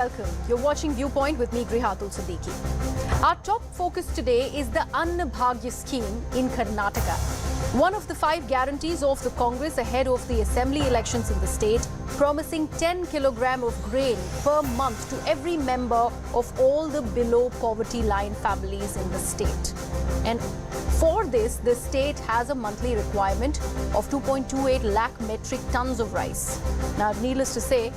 Welcome. You're watching Viewpoint with me, Grihatul Siddiqui. Our top focus today is the Anna Bhagya scheme in Karnataka. One of the 5 guarantees of the Congress ahead of the assembly elections in the state, promising 10 kg of grain per month to every member of all the below poverty line families in the state. And for this, the state has a monthly requirement of 2.28 lakh metric tons of rice. Now, needless to say,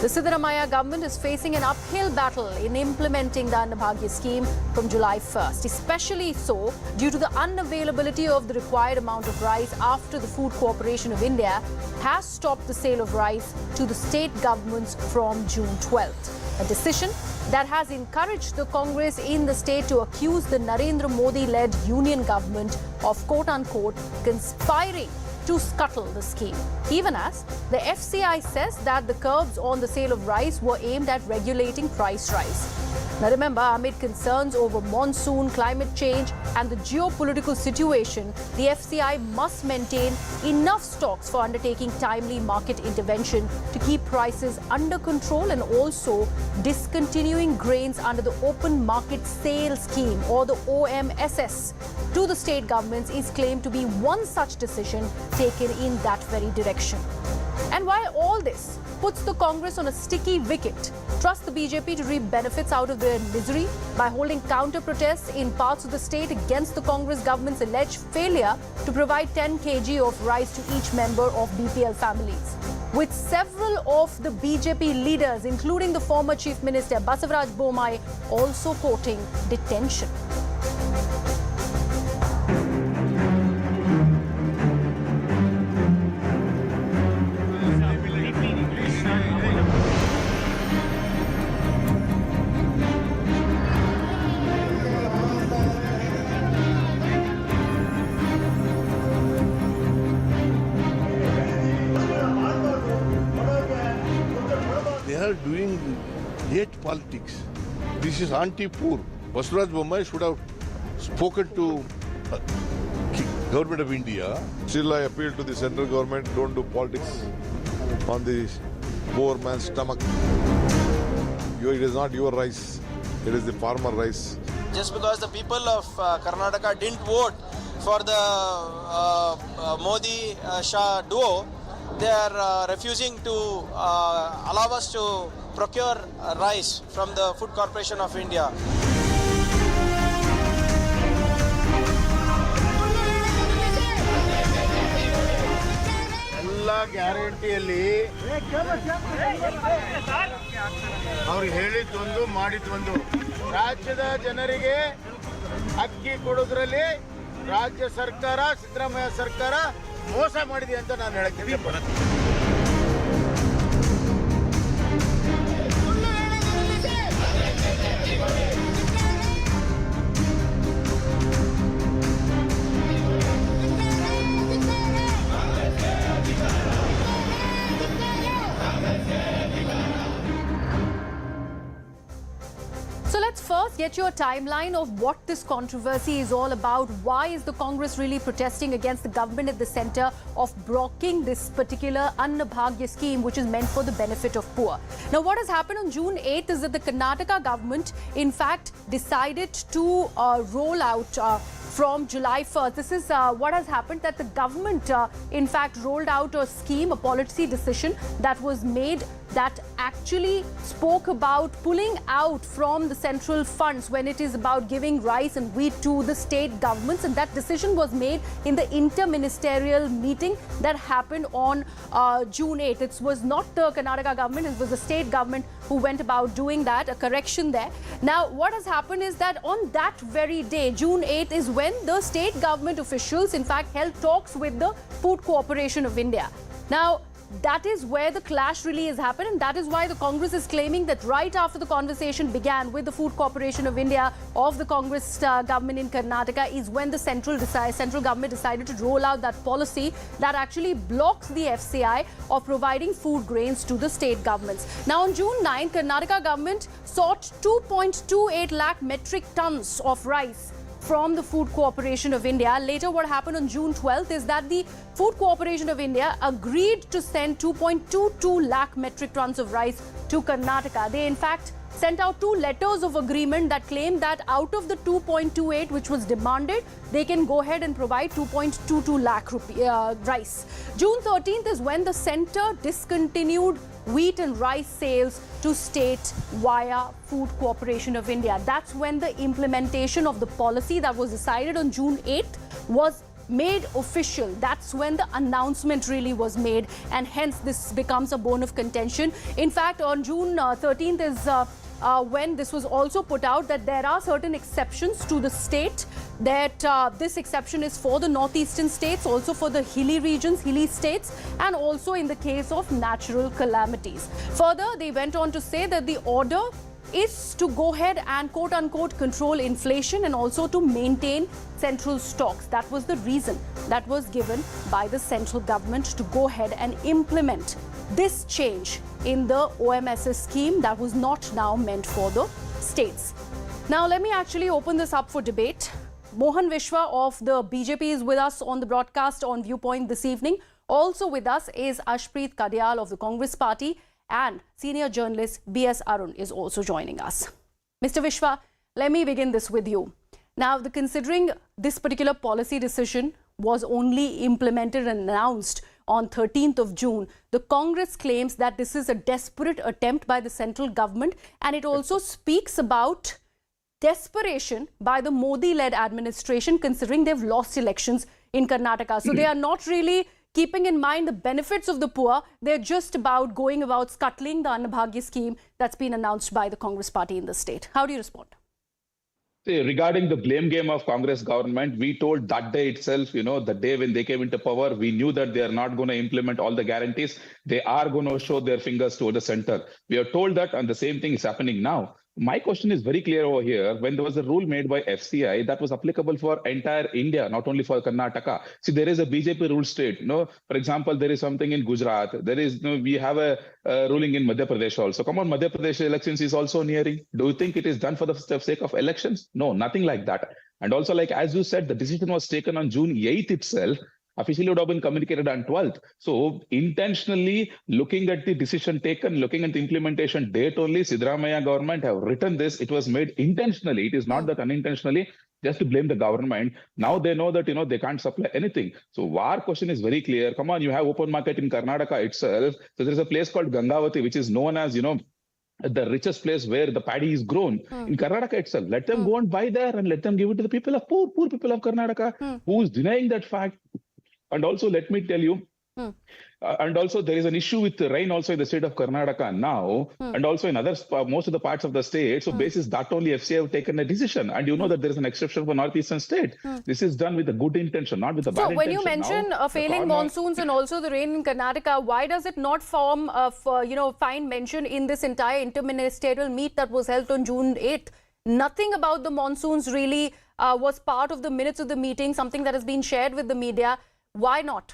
the Siddaramaiah government is facing an uphill battle in implementing the Anna Bhagya scheme from July 1st, especially so due to the unavailability of the required amount of rice after the Food Corporation of India has stopped the sale of rice to the state governments from June 12th. A decision that has encouraged the Congress in the state to accuse the Narendra Modi-led union government of quote-unquote conspiring to scuttle the scheme, even as the FCI says that the curbs on the sale of rice were aimed at regulating price rise. Now remember, amid concerns over monsoon, climate change and the geopolitical situation, the FCI must maintain enough stocks for undertaking timely market intervention to keep prices under control and also discontinuing grains under the Open Market Sale Scheme or the OMSS to the state governments is claimed to be one such decision taken in that very direction. And while all this puts the Congress on a sticky wicket, trust the BJP to reap benefits out of their misery by holding counter-protests in parts of the state against the Congress government's alleged failure to provide 10 kg of rice to each member of BPL families. With several of the BJP leaders, including the former Chief Minister Basavaraj Bommai, also courting detention. They are doing hate politics. This is anti-poor. Basavaraj Bommai should have spoken to government of India. Still, I appeal to the central government, don't do politics on the poor man's stomach. It is not your rice, it is the farmer rice. Just because the people of Karnataka didn't vote for the Modi-Shah duo, they are refusing to allow us to procure rice from the Food Corporation of India. ಎಲ್ಲ ಗ್ಯಾರಂಟಿಯಲ್ಲಿ ಅವ್ರು ಹೇಳಿದ್ದೊಂದು ಮಾಡಿದ್ದೊಂದು. ರಾಜ್ಯದ ಜನರಿಗೆ ಅಕ್ಕಿ ಕೊಡೋದ್ರಲ್ಲಿ ರಾಜ್ಯ ಸರ್ಕಾರ ಸಿದ್ದರಾಮಯ್ಯ ಸರ್ಕಾರ ಮೋಸ ಮಾಡಿದೆ ಅಂತ ನಾನು ಹೇಳಕ್ಕೆ ಇಷ್ಟಪಡ್ತೀನಿ. So let's first get your timeline of what this controversy is all about. Why is the Congress really protesting against the government at the center of blocking this particular Anna Bhagya scheme, which is meant for the benefit of poor? Now, what has happened on June 8th is that the Karnataka government, in fact, decided to roll out from July 1st. This is what has happened, that the government, in fact, rolled out a scheme, a policy decision that was made that actually spoke about pulling out from the central funds when it is about giving rice and wheat to the state governments. And that decision was made in the inter-ministerial meeting that happened on June 8th. It was not the Karnataka government, it was the state government who went about doing that, a correction there. Now, what has happened is that on that very day, June 8th, is when the state government officials, in fact, held talks with the Food Corporation of India. Now, that is where the clash really has happened, and that is why the Congress is claiming that right after the conversation began with the Food Corporation of India of the Congress government in Karnataka is when the central government decided to roll out that policy that actually blocks the FCI of providing food grains to the state governments. Now, on June 9th, Karnataka government sought 2.28 lakh metric tons of rice from the Food Corporation of India. Later, what happened on June 12th is that the Food Corporation of India agreed to send 2.22 lakh metric tons of rice to Karnataka. They, in fact, sent out 2 letters of agreement that claimed that out of the 2.28 which was demanded, they can go ahead and provide 2.22 lakh rice. June 13th is when the centre discontinued wheat and rice sales to state via Food Corporation of India. That's when the implementation of the policy that was decided on June 8th was made official. That's when the announcement really was made, and hence this becomes a bone of contention. In fact, on June 13th is when this was also put out that there are certain exceptions to the state, that this exception is for the northeastern states, also for the hilly regions, hilly states, and also in the case of natural calamities. Further, they went on to say that the order is to go ahead and quote-unquote control inflation and also to maintain central stocks. That was the reason that was given by the central government to go ahead and implement this change in the OMSS scheme that was not now meant for the states. Now, let me actually open this up for debate. Mohan Vishwa of the BJP is with us on the broadcast on Viewpoint this evening. Also with us is Ashpreet Kadyal of the Congress Party, and senior journalist B.S. Arun is also joining us. Mr. Vishwa, let me begin this with you. Now, considering this particular policy decision was only implemented and announced on 13th of June, the Congress claims that this is a desperate attempt by the central government, and it also speaks about desperation by the Modi-led administration considering they've lost elections in Karnataka. So they are not really keeping in mind the benefits of the poor. They're just about going about scuttling the Anna Bhagya scheme that's been announced by the Congress party in the state. How do you respond? See, regarding the blame game of Congress government, we told that day itself, the day when they came into power, we knew that they are not going to implement all the guarantees. They are going to show their fingers to the center. We are told that, and the same thing is happening now. My question is very clear over here. When there was a rule made by FCI that was applicable for entire India, not only for Karnataka. See, there is a BJP rule state. For example, there is something in Gujarat. There is, we have a ruling in Madhya Pradesh also. Come on, Madhya Pradesh elections is also nearing. Do you think it is done for the sake of elections? No, nothing like that. And also, like as you said, the decision was taken on June 8th itself. Officially would have been communicated on 12th. So intentionally looking at the decision taken, looking at the implementation date only, Siddaramaiah government have written this. It was made intentionally. It is not that unintentionally, just to blame the government. Now they know that, they can't supply anything. So our question is very clear. Come on, you have open market in Karnataka itself. So there's a place called Gangavati, which is known as, the richest place where the paddy is grown in Karnataka itself. Let them go and buy there and let them give it to the people of poor people of Karnataka. Who is denying that fact? And also, let me tell you, and also there is an issue with the rain also in the state of Karnataka now, and also in most of the parts of the state. So basis that only FCI have taken a decision. And you know that there is an exception for northeastern state. This is done with a good intention, not with a bad intention. So when you mention failing monsoons and also the rain in Karnataka, why does it not form find mention in this entire interministerial meet that was held on June 8th? Nothing about the monsoons really was part of the minutes of the meeting, something that has been shared with the media. Why not?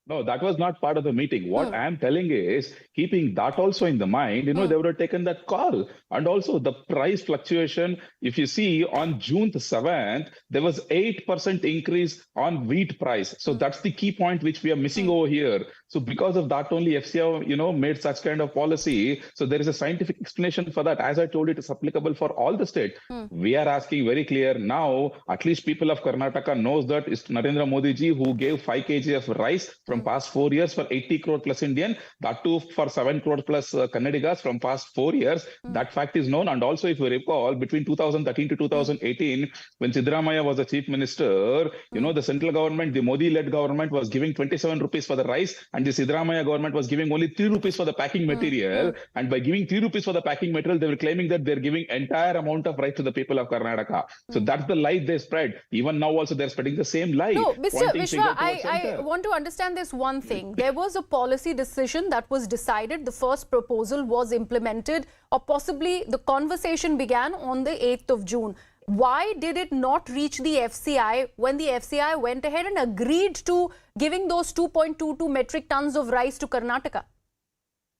No, that was not part of the meeting. What I am telling is, keeping that also in the mind, they would have taken that call. And also the price fluctuation, if you see on June 7th, there was 8% increase on wheat price. So that's the key point which we are missing over here. So because of that only FCI, made such kind of policy. So there is a scientific explanation for that. As I told you, it is applicable for all the state. We are asking very clear now, at least people of Karnataka knows that it's Narendra Modi ji who gave 5 kg of rice from past 4 years for 80 crore plus Indian, that too for 7 crore plus Kannadigas from past 4 years. That fact is known. And also, if you recall, between 2013 to 2018, when Siddaramaiah was the chief minister, the central government, the Modi-led government was giving 27 rupees for the rice, and the Siddaramaiah government was giving only 3 rupees for the packing material. And by giving 3 rupees for the packing material, they were claiming that they're giving entire amount of rice to the people of Karnataka. So that's the lie they spread. Even now also they're spreading the same lie. No, Mr. Vishwa, I want to understand this one thing. There was a policy decision that was decided. The first proposal was implemented, or possibly the conversation began on the 8th of June. Why did it not reach the FCI when the FCI went ahead and agreed to giving those 2.22 metric tons of rice to Karnataka?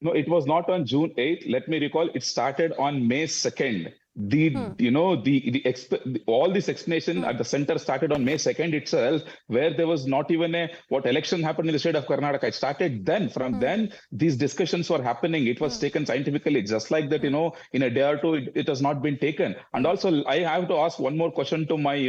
No, it was not on June 8th. Let me recall, it started on May 2nd. all this explanation at the center started on May 2nd itself, where there was not even what election happened in the state of Karnataka. It started then. From then, these discussions were happening. It was taken scientifically, just like that, in a day or two, it has not been taken. And also, I have to ask one more question to my,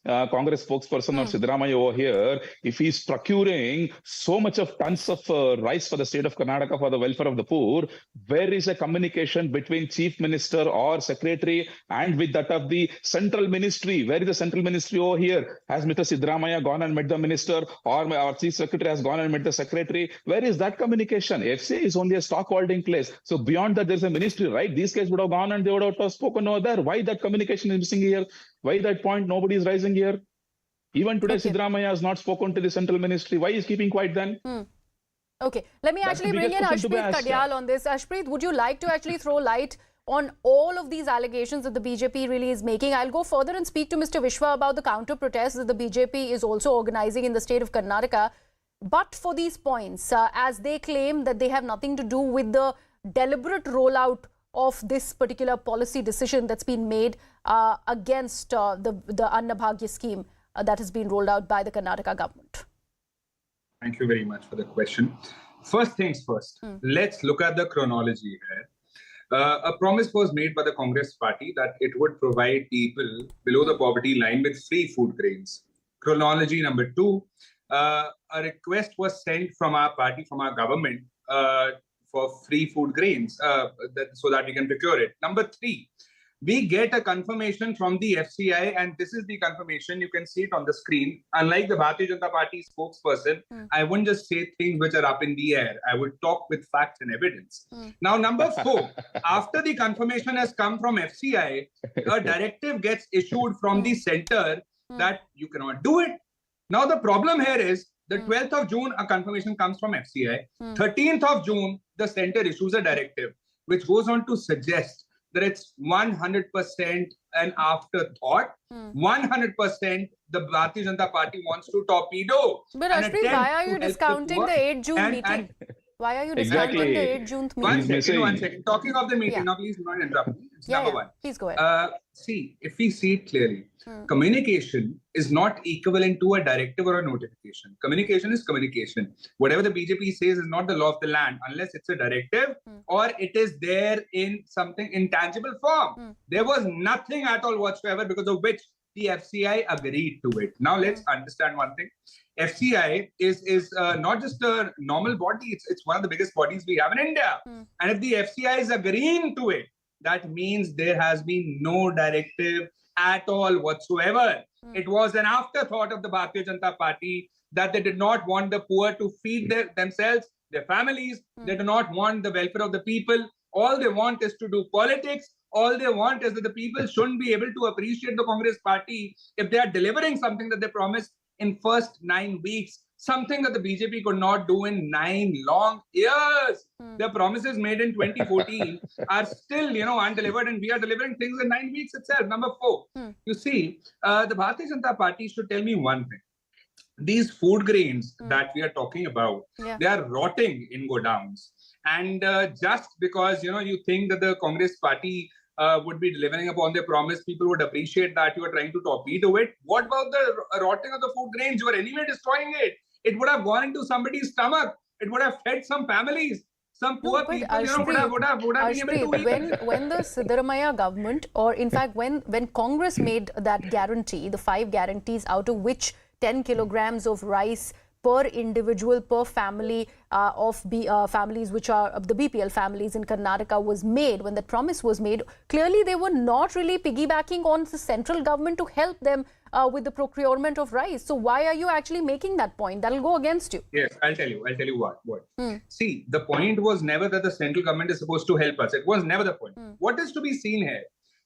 Congress spokesperson or Siddaramaiah over here. If he's procuring so much of tons of rice for the state of Karnataka for the welfare of the poor, where is a communication between Chief Minister or Secretary and with that of the central ministry? Where is the central ministry over here? Has Mr. Siddaramaiah gone and met the minister, or our chief secretary has gone and met the secretary? Where is that communication? FCI is only a stock holding place. So beyond that, there's a ministry, right? These guys would have gone and they would have spoken over there. Why that communication is missing here? Why that point nobody is rising here? Even today, Siddaramaiah has not spoken to the central ministry. Why is keeping quiet then? Okay, let me actually bring in Ashpreet Kadyal on this. Ashpreet, would you like to actually throw light on all of these allegations that the BJP really is making? I'll go further and speak to Mr. Vishwa about the counter protests that the BJP is also organizing in the state of Karnataka. But for these points, as they claim that they have nothing to do with the deliberate rollout of this particular policy decision that's been made against the Anna Bhagya scheme that has been rolled out by the Karnataka government. Thank you very much for the question. First things first, let's look at the chronology here. A promise was made by the Congress party that it would provide people below the poverty line with free food grains. Chronology number 2, a request was sent from our party, from our government, for free food grains so that we can procure it. Number 3, we get a confirmation from the FCI, and this is the confirmation. You can see it on the screen. Unlike the Bharatiya Janata Party spokesperson, I wouldn't just say things which are up in the air. I would talk with facts and evidence. Now, number 4, after the confirmation has come from FCI, a directive gets issued from the center that you cannot do it. Now, the problem here is the 12th of June, a confirmation comes from FCI. 13th of June, the center issues a directive, which goes on to suggest that it's 100% an afterthought. 100% the Bharatiya Janata Party wants to torpedo. But Ashpreet, why are you discounting the 8 June meeting? Why are you discounting the 8 June meeting? One second. Talking of the meeting, now please do not interrupt me. It's number 1. Please go ahead. See, if we see it clearly, communication is not equivalent to a directive or a notification. Communication is communication. Whatever the BJP says is not the law of the land unless it's a directive or it is there in something intangible form. There was nothing at all whatsoever because of which the FCI agreed to it. Now let's understand one thing. FCI is not just a normal body. It's one of the biggest bodies we have in India. And if the FCI is agreeing to it, that means there has been no directive at all whatsoever. It was an afterthought of the Bharatiya Janata Party that they did not want the poor to feed themselves, their families. They do not want the welfare of the people. All they want is to do politics. All they want is that the people shouldn't be able to appreciate the Congress party if they are delivering something that they promised in first 9 weeks, something that the BJP could not do in 9 long years. The promises made in 2014 are still, undelivered, and we are delivering things in 9 weeks itself. Number 4, you see, the Bharatiya Janata Party should tell me one thing. These food grains that we are talking about, they are rotting in godowns. And just because, you think that the Congress party would be delivering upon their promise, people would appreciate that you are trying to torpedo it. What about the rotting of the food grains? You are anyway destroying it. It would have gone into somebody's stomach. It would have fed some families. Some poor people, would have been able to eat. When the Siddaramaiah government, or in fact, when Congress made that guarantee, the 5 guarantees, out of which 10 kilograms of rice per individual, per family of families which are the BPL families in Karnataka was made, when that promise was made, clearly they were not really piggybacking on the central government to help them with the procurement of rice. So why are you actually making that point? That'll go against you. Yes, I'll tell you what. See, the point was never that the central government is supposed to help us. It was never the point. What is to be seen here?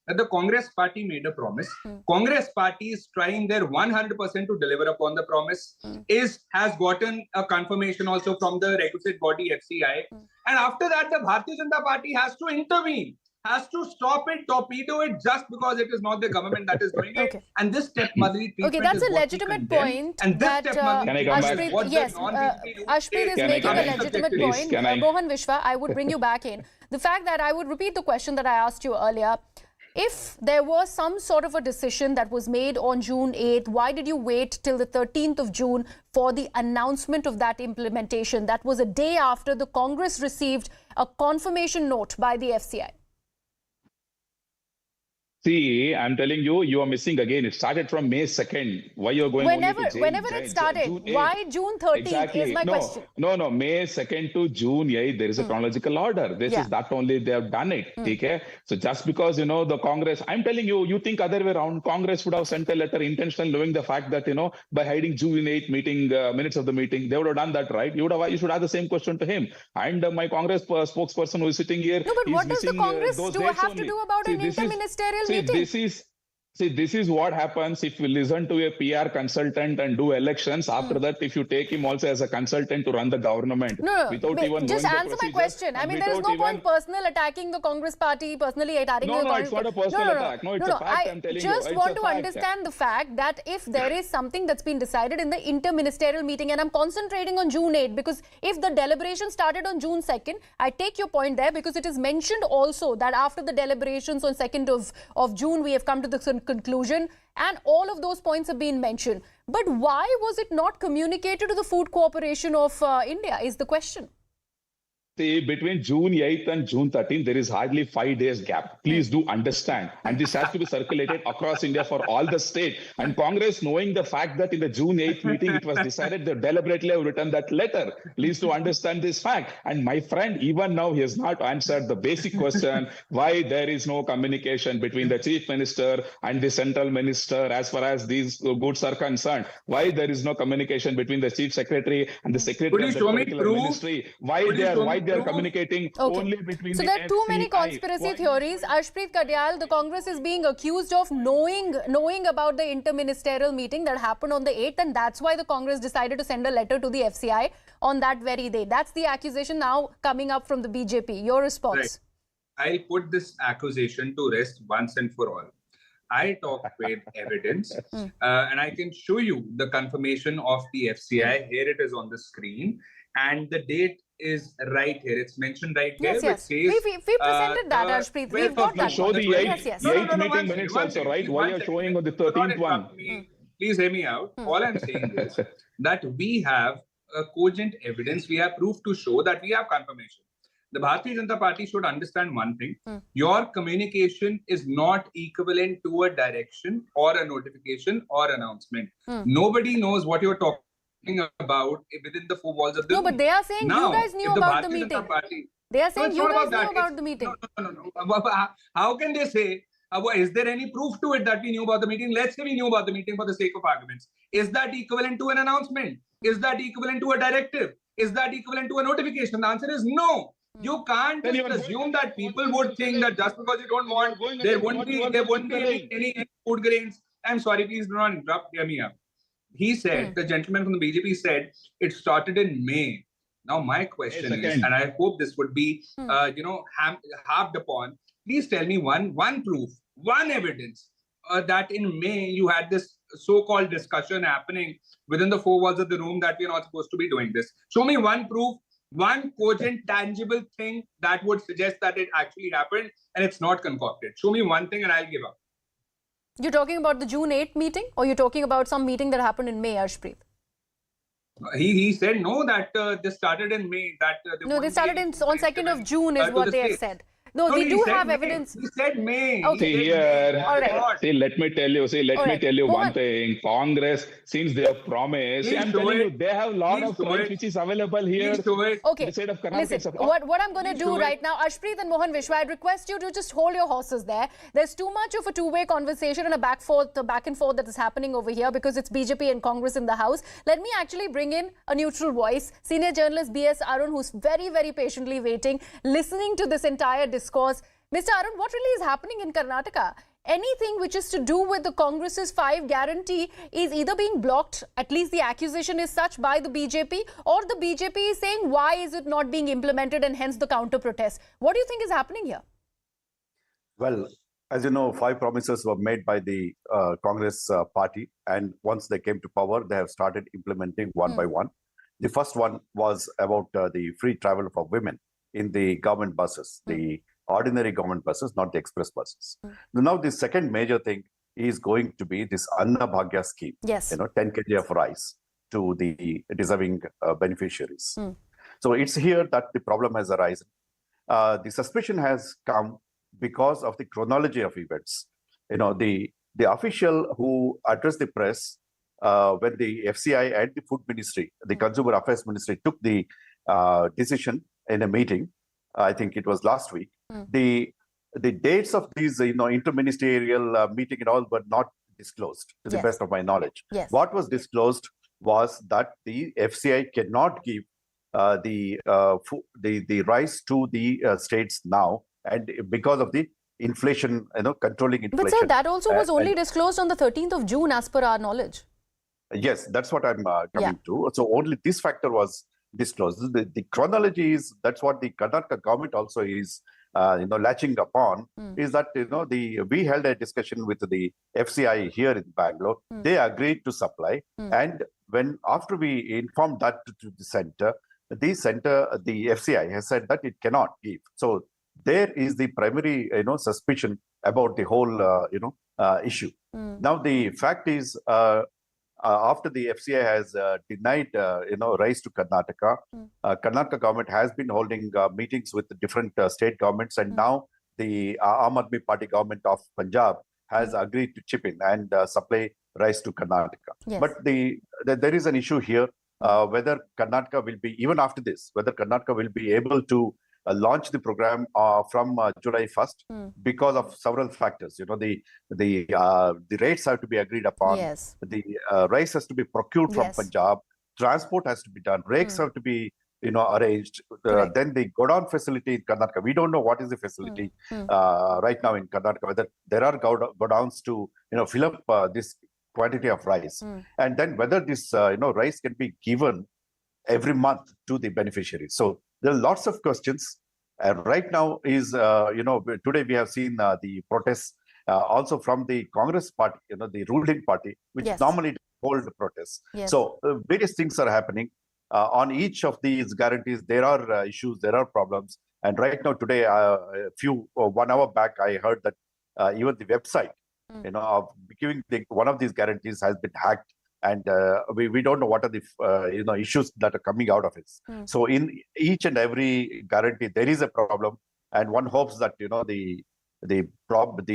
That the Congress party made a promise. Congress party is trying their 100% to deliver upon the promise. Has gotten a confirmation also from the requisite body FCI. And after that, the Bharatiya Janata Party has to intervene, has to stop it, torpedo it, just because it is not the government that is doing it. And this stepmotherly treatment that's a legitimate point. And this stepmotherly Ashpreet, yes, Ashpreet is making a legitimate point. Mohan Vishwa, I would bring you back in. The fact that I would repeat the question that I asked you earlier. If there was some sort of a decision that was made on June 8th, why did you wait till the 13th of June for the announcement of that implementation? That was a day after the Congress received a confirmation note by the FCI. See, I'm telling you, you are missing again. It started from May 2nd. Why you're going Whenever only it started, why June 13th exactly. is my question. No. May 2nd to June 8th, there is a chronological order. This is that only they have done it. Okay? So just because, the Congress, I'm telling you, you think other way around, Congress would have sent a letter intentionally knowing the fact that, by hiding June 8th meeting, minutes of the meeting, they would have done that, right? You should ask the same question to him. And my Congress spokesperson who is sitting here. No, but what does the Congress have to do about an interministerial meeting? This is what happens if you listen to a PR consultant and do elections. After that, if you take him also as a consultant to run the government, without even just answer my question. I mean, there is no point personal attacking the Congress party, personally attacking the Congress. It's not a personal attack. No, it's a fact. I'm telling you. I just want to understand the fact that if there is something that's been decided in the interministerial meeting, and I'm concentrating on June 8th, because if the deliberation started on June 2nd, I take your point there, because it is mentioned also that after the deliberations on 2nd of June, we have come to the conclusion, and all of those points have been mentioned. But why was it not communicated to the Food Corporation of India is the question. See, between June 8th and June 13th, there is hardly 5 days gap. Please do understand. And this has to be circulated across India for all the state. And Congress, knowing the fact that in the June 8th meeting, it was decided, they deliberately have written that letter. Please do understand this fact. And my friend, even now, he has not answered the basic question, why there is no communication between the Chief Minister and the Central Minister as far as these goods are concerned. Why there is no communication between the Chief Secretary and the Secretary of the particular ministry. Why they are communicating only between so the there are too many FCI. conspiracy theories. Arshpreet Kadyal, the Congress is being accused of knowing about the interministerial meeting that happened on the 8th, and that's why the Congress decided to send a letter to the FCI on that very day. That's the accusation now coming up from the BJP. Your response? Right. I'll put this accusation to rest once and for all. I talk with evidence, and I can show you the confirmation of the FCI. Here it is on the screen, and the date is right here. It's mentioned right here. Yes. Says, we presented that, Arshpreet. We've got that. Show the 8th No, meeting minutes also, right? Why are you showing on the 13th one? Please hear me out. All I'm saying is that we have cogent evidence. We have proof to show that we have confirmation. The Bharatiya Janata Party should understand one thing. Your communication is not equivalent to a direction or a notification or announcement. Nobody knows what you're talking about within the four walls of the room. No, but they are saying you guys knew about the meeting. They are saying you guys knew about the meeting. No. How can they say, is there any proof to it that we knew about the meeting? Let's say we knew about the meeting for the sake of arguments. Is that equivalent to an announcement? Is that equivalent to a directive? Is that equivalent to a notification? The answer is no. You can't just assume that people would think that just because you don't want, there won't be any food grains. I'm sorry, please do not interrupt. Hear me out. He said, the gentleman from the BJP said, it started in May. Now, my question is, and I hope this would be, harped upon. Please tell me one proof, one evidence that in May you had this so-called discussion happening within the four walls of the room that we're not supposed to be doing this. Show me one proof, one cogent, tangible thing that would suggest that it actually happened and it's not concocted. Show me one thing and I'll give up. You're talking about the June 8th meeting, or you're talking about some meeting that happened in May, Arshpreet? He said no, that this started in May. They started on 2nd of June is what they have said. No, we do have evidence. He said May. Okay. Here, all right. See, let me tell you one thing. Congress, since they have promised, I'm telling you, they have a lot of rights which is available here. Okay. Listen, what I'm going to do right now, Arshpreet and Mohan Vishwa, I'd request you to just hold your horses there. There's too much of a two-way conversation and a back and forth that is happening over here because it's BJP and Congress in the House. Let me actually bring in a neutral voice, senior journalist B.S. Arun, who's very, very patiently waiting, listening to this entire discourse. Mr. Arun, what really is happening in Karnataka? Anything which is to do with the Congress's 5 guarantee is either being blocked, at least the accusation is such, by the BJP, or the BJP is saying why is it not being implemented and hence the counter protest. What do you think is happening here? Well, as you know, 5 promises were made by the Congress party, and once they came to power, they have started implementing one by one. The first one was about the free travel for women in the government buses. The ordinary government buses, not the express buses. Now, the second major thing is going to be this Anna Bhagya scheme. Yes. 10 kg of rice to the deserving beneficiaries. So it's here that the problem has arisen. The suspicion has come because of the chronology of events. The official who addressed the press when the FCI and the Food Ministry, the Consumer Affairs Ministry, took the decision in a meeting, I think it was last week. The dates of these, interministerial meeting and all were not disclosed to the best of my knowledge. Yes. What was disclosed was that the FCI cannot give the rice to the states now, and because of the inflation, controlling inflation. But sir, that also was only disclosed on the 13th of June, as per our knowledge. Yes, that's what I'm coming to. So only this factor was disclosed. The chronology is, that's what the Karnataka government also is, latching upon, is that, we held a discussion with the FCI here in Bangalore. They agreed to supply. And after we informed that to the center, the FCI has said that it cannot give. So there is the primary, suspicion about the whole, issue. Now, the fact is, after the FCI has denied, rice to Karnataka, Karnataka government has been holding meetings with the different state governments, and now the Aam Aadmi Party government of Punjab has agreed to chip in and supply rice to Karnataka. Yes. But there is an issue here, whether Karnataka will be, even after this, whether Karnataka will be able to launch the program from July 1st because of several factors. The rates have to be agreed upon. Yes. The rice has to be procured from Punjab. Transport has to be done. Rakes have to be, arranged. Then the godown facility in Karnataka. We don't know what is the facility right now in Karnataka. Whether there are godowns to, fill up this quantity of rice, and then whether this, rice can be given every month to the beneficiaries. So there are lots of questions. Right now is, today we have seen the protests also from the Congress party, the ruling party, which normally hold the protests. Yes. So various things are happening. On each of these guarantees, there are issues, there are problems. And right now, today, 1 hour back, I heard that even the website, of giving one of these guarantees has been hacked. And we don't know what are the issues that are coming out of it. So in each and every guarantee, there is a problem, and one hopes that the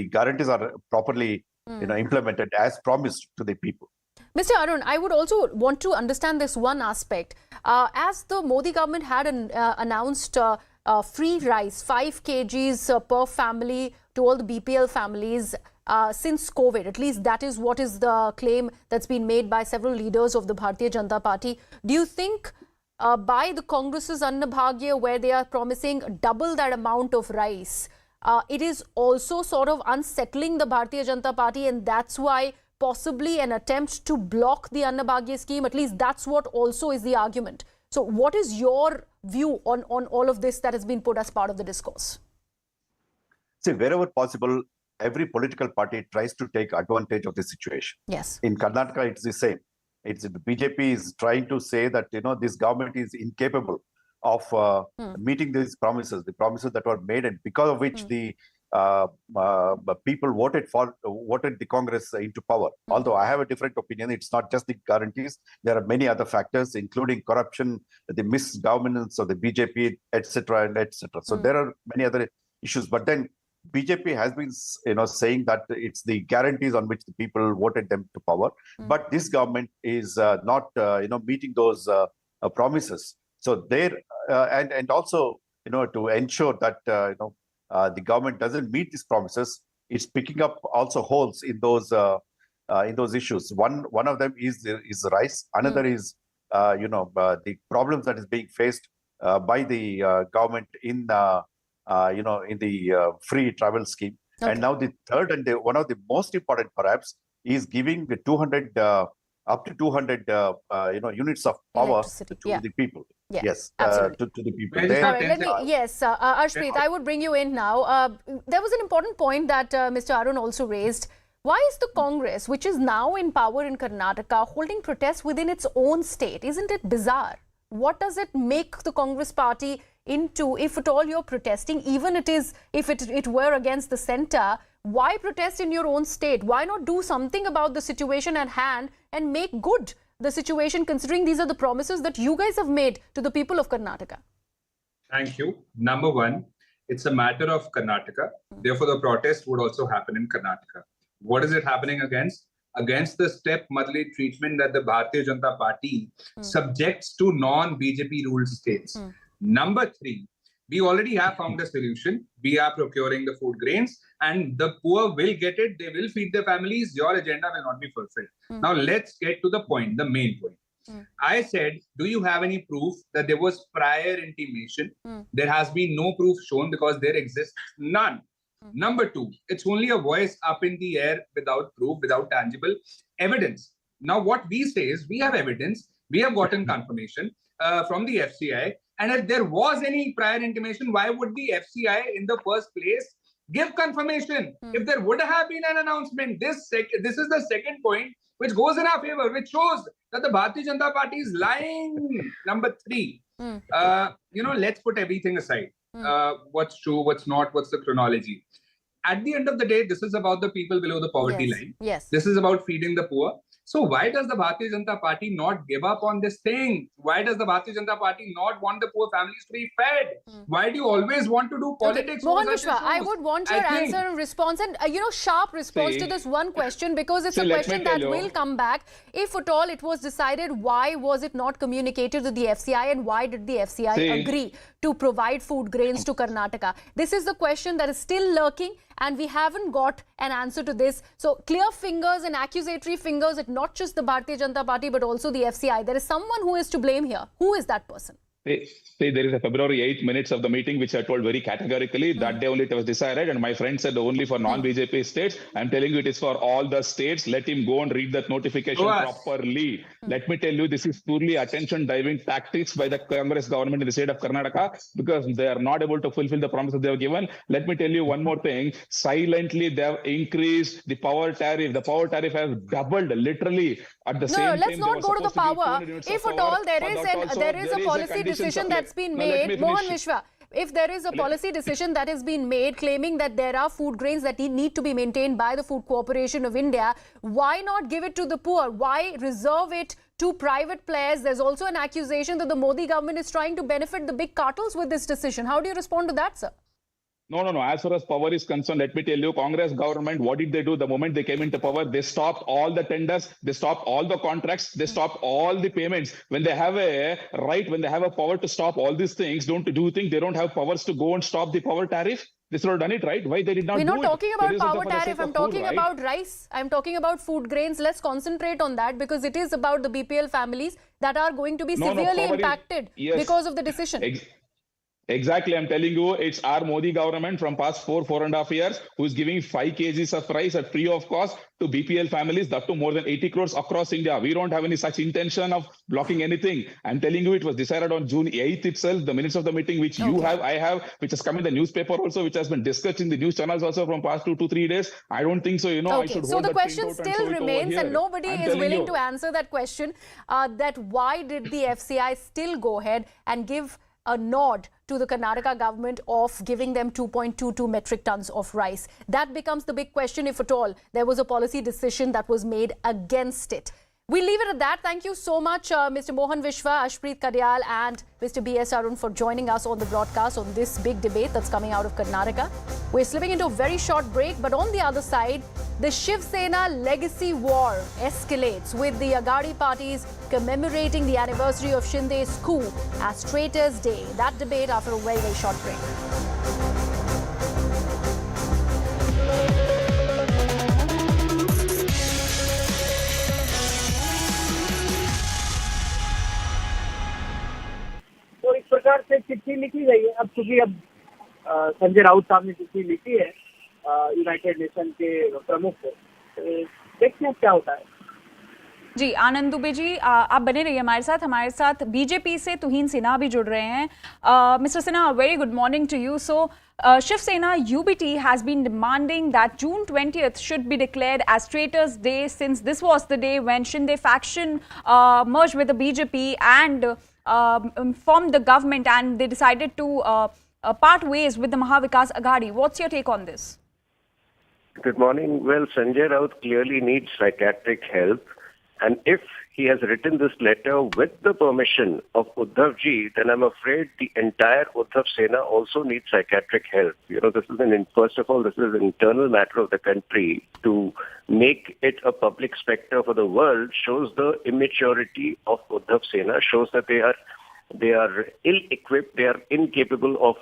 guarantees are properly implemented as promised to the people. Mr. Arun, I would also want to understand this one aspect. As the Modi government had announced free rice, 5 kgs per family to all the BPL families since COVID. At least that is what is the claim that's been made by several leaders of the Bharatiya Janata Party. Do you think by the Congress's Anna Bhagya, where they are promising double that amount of rice, it is also sort of unsettling the Bharatiya Janata Party, and that's why possibly an attempt to block the Anna Bhagya scheme? At least that's what also is the argument. So what is your view on all of this that has been put as part of the discourse? See, wherever possible, every political party tries to take advantage of the situation. Yes. In Karnataka, it's the same. The BJP is trying to say that, this government is incapable of meeting these promises, the promises that were made, and because of which the people voted the Congress into power. Although I have a different opinion, it's not just the guarantees. There are many other factors, including corruption, the misgovernance of the BJP, etc., and etc. So there are many other issues. But then BJP has been, saying that it's the guarantees on which the people voted them to power. But this government is not, meeting those promises. So there, and also, to ensure that, the government doesn't meet these promises, it's picking up also holes in those issues. One of them is rice. Another is, the problems that is being faced by the government in the free travel scheme. Okay. And now the third and one of the most important perhaps is giving the 200 up to 200 units of power to the people. Yeah, yes, to the people. Arshpreet, I would bring you in now. There was an important point that Mr. Arun also raised. Why is the Congress, which is now in power in Karnataka, holding protests within its own state? Isn't it bizarre? What does it make the Congress party into, if at all you're protesting, even if it were against the center, why protest in your own state? Why not do something about the situation at hand and make good the situation, considering these are the promises that you guys have made to the people of Karnataka? Thank you. Number one, it's a matter of Karnataka. Therefore, the protest would also happen in Karnataka. What is it happening against? Against the step-motherly treatment that the Bharatiya Janata Party subjects to non-BJP ruled states. Number three, we already have found a solution. We are procuring the food grains and the poor will get it. They will feed their families. Your agenda will not be fulfilled. Now, let's get to the point, the main point. I said, do you have any proof that there was prior intimation? There has been no proof shown because there exists none. Number two, it's only a voice up in the air without proof, without tangible evidence. Now, what we say is we have evidence. We have gotten confirmation from the FCI. And if there was any prior intimation, why would the FCI in the first place give confirmation? If there would have been an announcement, this is the second point which goes in our favor, which shows that the Bharatiya Janata Party is lying. Number three, let's put everything aside. What's true, what's not, what's the chronology. At the end of the day, this is about the people below the poverty line. Yes. This is about feeding the poor. So why does the Bharatiya Janata Party not give up on this thing? Why does the Bharatiya Janata Party not want the poor families to be fed? Why do you always want to do politics? Mohan Vishwa, I would want your answer and response, and sharp response to this one question, because it's a question that will come back. If at all it was decided, why was it not communicated to the FCI, and why did the FCI agree to provide food grains to Karnataka? This is the question that is still lurking, and we haven't got an answer to this. So clear fingers and accusatory fingers at not just the Bharatiya Janata Party but also the FCI. There is someone who is to blame here. Who is that person? See, there is a February 8 minutes of the meeting which I told very categorically that day only it was decided, and my friend said only for non-BJP states. I'm telling you it is for all the states. Let him go and read that notification properly. Let me tell you, this is purely attention-diving tactics by the Congress government in the state of Karnataka, because they are not able to fulfill the promises they have given. Let me tell you one more thing. Silently, they have increased the power tariff. The power tariff has doubled literally at the same time. No, let's not go to the power. If at all there is a policy decision that's been made, Mohan Vishwa, if there is a policy decision that has been made claiming that there are food grains that need to be maintained by the Food Corporation of India, why not give it to the poor? Why reserve it to private players? There's also an accusation that the Modi government is trying to benefit the big cartels with this decision. How do you respond to that, sir? No. As far as power is concerned, let me tell you, Congress government, what did they do? The moment they came into power, they stopped all the tenders, they stopped all the contracts, they stopped all the payments. When they have a right, when they have a power to stop all these things, do you think they don't have powers to go and stop the power tariff? They should have done it, right? Why they did not do it? We're not talking about power tariff. I'm talking about rice. I'm talking about food grains. Let's concentrate on that, because it is about the BPL families that are going to be severely impacted because of the decision. Exactly, I'm telling you, it's our Modi government from past 4.5 years who is giving 5 kgs of rice at free of cost to BPL families, that to more than 80 crores across India. We don't have any such intention of blocking anything. I'm telling you, it was decided on June 8th itself. The minutes of the meeting which you have, I have, which has come in the newspaper also, which has been discussed in the news channels also from past 2 to 3 days. I don't think so, I should so hold the question still remains, and nobody is willing to answer that question, that why did the FCI still go ahead and give a nod to the Karnataka government of giving them 2.22 metric tons of rice? That becomes the big question, if at all there was a policy decision that was made against it. We'll leave it at that. Thank you so much, Mr. Mohan Vishwa, Ashpreet Kadyal and Mr. B.S. Arun for joining us on the broadcast on this big debate that's coming out of Karnataka. We're slipping into a very short break, but on the other side, the Shiv Sena legacy war escalates, with the Aghadi parties commemorating the anniversary of Shinde's coup as Traitor's Day. That debate after a very, very short break. तो इस प्रकार से चिट्ठी लिखी गई है। अब चूंकि संजय राउत साहब ने चिट्ठी लिखी है यूनाइटेड नेशन के प्रमुख को, देखते हैं क्या होता है। जी, आनंद दुबे जी, आप बने रहिए हमारे साथ बीजेपी से तुहीन सिन्हा भी जुड़ रहे हैं। Mister Sinha, very good morning to you. So Shiv Sena UBT has been demanding that June 20th should be declared as Traitor's Day, since this was the day when Shinde faction merged with the BJP and formed the government and they decided to part ways with the Mahavikas Aghadi. What's your take on this? Good morning. Well, Sanjay Raut clearly needs psychiatric help. And if he has written this letter with the permission of Uddhav ji, then I'm afraid the entire Uddhav Sena also needs psychiatric help. This is first of all, this is an internal matter of the country. To make it a public spectre for the world shows the immaturity of Uddhav Sena, shows that they are ill-equipped, they are incapable of,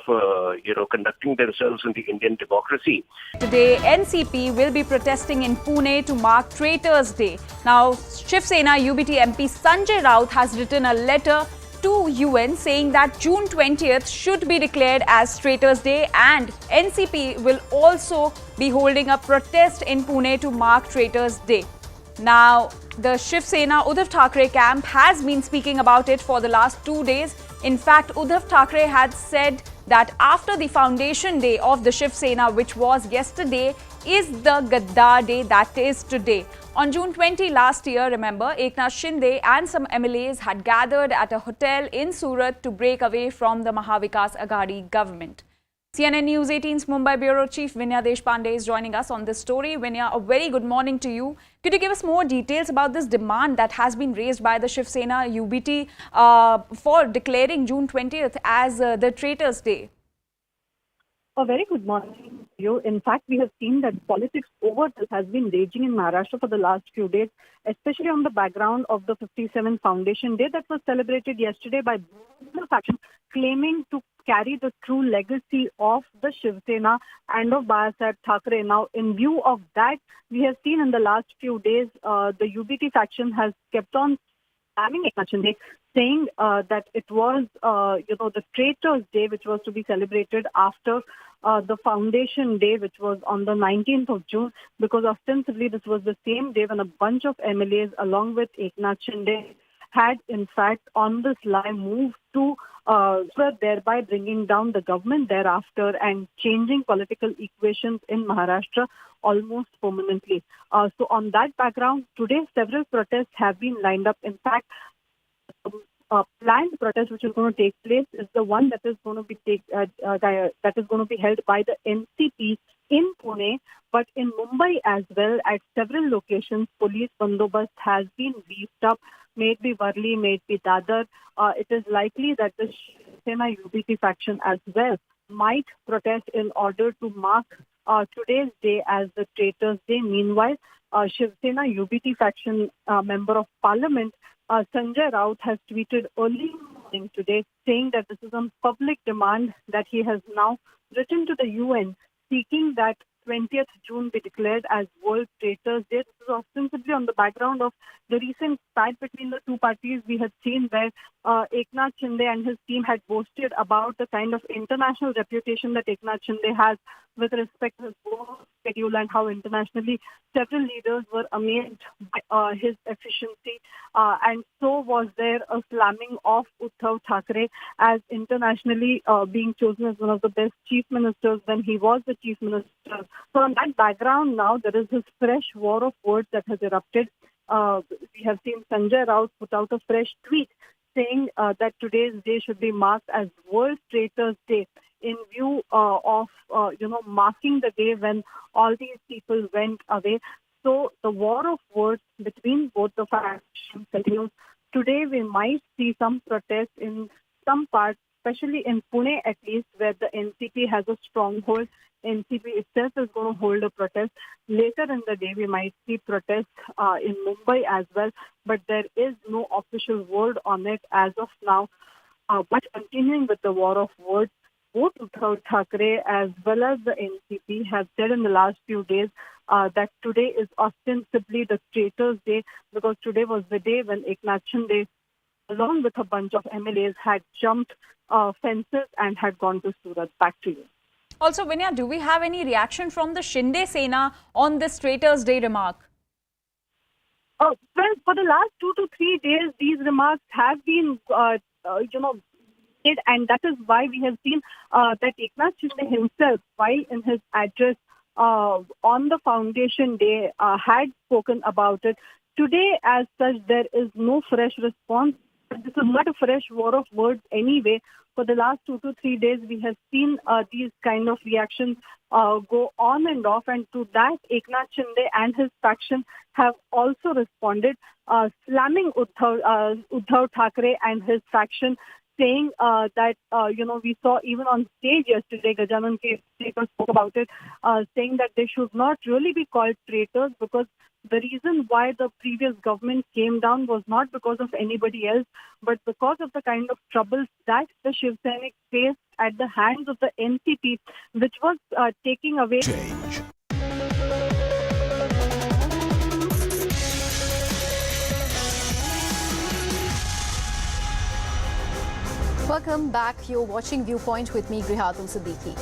conducting themselves in the Indian democracy. Today, NCP will be protesting in Pune to mark Traitors Day. Now, Shiv Sena UBT MP Sanjay Raut has written a letter to UN saying that June 20th should be declared as Traitors Day, and NCP will also be holding a protest in Pune to mark Traitors Day. Now, the Shiv Sena Uddhav Thackeray camp has been speaking about it for the last 2 days. In fact, Uddhav Thackeray had said that after the foundation day of the Shiv Sena, which was yesterday, is the Gaddar Day, that is today. On June 20 last year, remember, Eknath, Shinde and some MLAs had gathered at a hotel in Surat to break away from the Mahavikas Aghadi government. CNN News 18's Mumbai Bureau Chief Vinya Deshpande is joining us on this story. Vinya, a very good morning to you. Could you give us more details about this demand that has been raised by the Shiv Sena UBT for declaring June 20th as the Traitors Day? A very good morning to you. In fact, we have seen that politics over this has been raging in Maharashtra for the last few days, especially on the background of the 57th Foundation Day that was celebrated yesterday by the faction claiming to carry the true legacy of the Shiv Sena and of Babasaheb Thackeray. Now, in view of that, we have seen in the last few days, the UBT faction has kept on having Eknath Shinde, saying that it was, the Traitors Day, which was to be celebrated after the Foundation Day, which was on the 19th of June, because ostensibly this was the same day when a bunch of MLAs, along with Eknath Shinde, had in fact on the sly moved to thereby bringing down the government thereafter and changing political equations in Maharashtra almost permanently. So on that background, today several protests have been lined up. In fact, planned protest which is going to take place is the one that is going to be held by the NCP in Pune, but in Mumbai as well. At several locations, police bandobast has been beefed up. May it be Varli, may it be Dadar. It is likely that the Shiv Sena UBT faction as well might protest in order to mark today's day as the Traitors Day. Meanwhile, Shiv Sena UBT faction member of parliament Sanjay Raut has tweeted early morning today saying that this is a public demand that he has now written to the UN seeking that 20th June be declared as World Traitors Day. This is ostensibly on the background of the recent fight between the two parties we had seen where Eknath Shinde and his team had boasted about the kind of international reputation that Eknath Shinde has with respect to his work schedule and how internationally several leaders were amazed by his efficiency. And so was there a slamming of Uddhav Thackeray as internationally being chosen as one of the best chief ministers when he was the chief minister. So on that background now, there is this fresh war of words that has erupted. We have seen Sanjay Raut put out a fresh tweet saying that today's day should be marked as World Traitors Day in view of marking the day when all these people went away. So the war of words between both the factions continues. Today we might see some protests in some parts, especially in Pune at least, where the NCP has a stronghold. NCP itself is going to hold a protest. Later in the day, we might see protests in Mumbai as well, but there is no official word on it as of now. But continuing with the war of words, both Uddhav Thackeray as well as the NCP have said in the last few days that today is ostensibly the Traitors Day because today was the day when Eknath Shinde, along with a bunch of MLAs, had jumped fences and had gone to Surat. Back to you. Also, Vinya, do we have any reaction from the Shinde Sena on this Traitors Day remark? Well, for the last 2 to 3 days, these remarks have been, made, and that is why we have seen that Eknath Shinde himself, while in his address on the Foundation Day, had spoken about it. Today, as such, there is no fresh response This is not a fresh war of words anyway. For the last 2 to 3 days, we have seen these kind of reactions go on and off. And to that, Eknath Shinde and his faction have also responded, slamming Uddhav Thackeray and his faction, saying that, we saw even on stage yesterday, Gajanan spoke about it, saying that they should not really be called traitors, because the reason why the previous government came down was not because of anybody else, but because of the kind of troubles that the Shiv Sena faced at the hands of the NCP, which was taking away... Change. Welcome back. You're watching Viewpoint with me, Grihatul Siddiqui.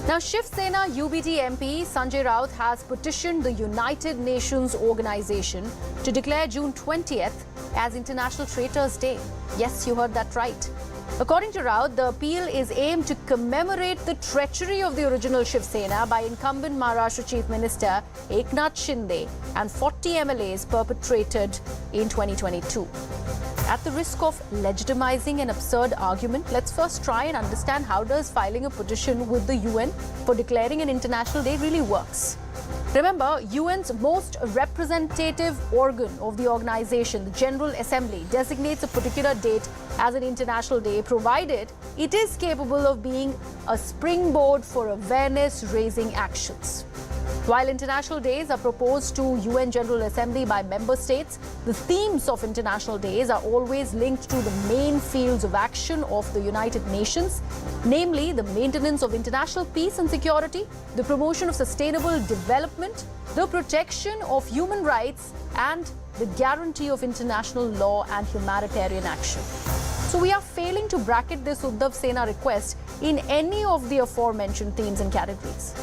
Now, Shiv Sena UBT MP Sanjay Raut has petitioned the United Nations Organization to declare June 20th as International Traitors Day. Yes, you heard that right. According to Raut, the appeal is aimed to commemorate the treachery of the original Shiv Sena by incumbent Maharashtra Chief Minister Eknath Shinde and 40 MLAs perpetrated in 2022. At the risk of legitimizing an absurd argument, let's first try and understand how does filing a petition with the UN for declaring an international day really works. Remember, UN's most representative organ of the organization, the General Assembly, designates a particular date as an international day, provided it is capable of being a springboard for awareness-raising actions. While international days are proposed to UN General Assembly by member states, the themes of international days are always linked to the main fields of action of the United Nations, namely the maintenance of international peace and security, the promotion of sustainable development, the protection of human rights, and the guarantee of international law and humanitarian action. So we are failing to bracket this Uddhav Sena request in any of the aforementioned themes and categories.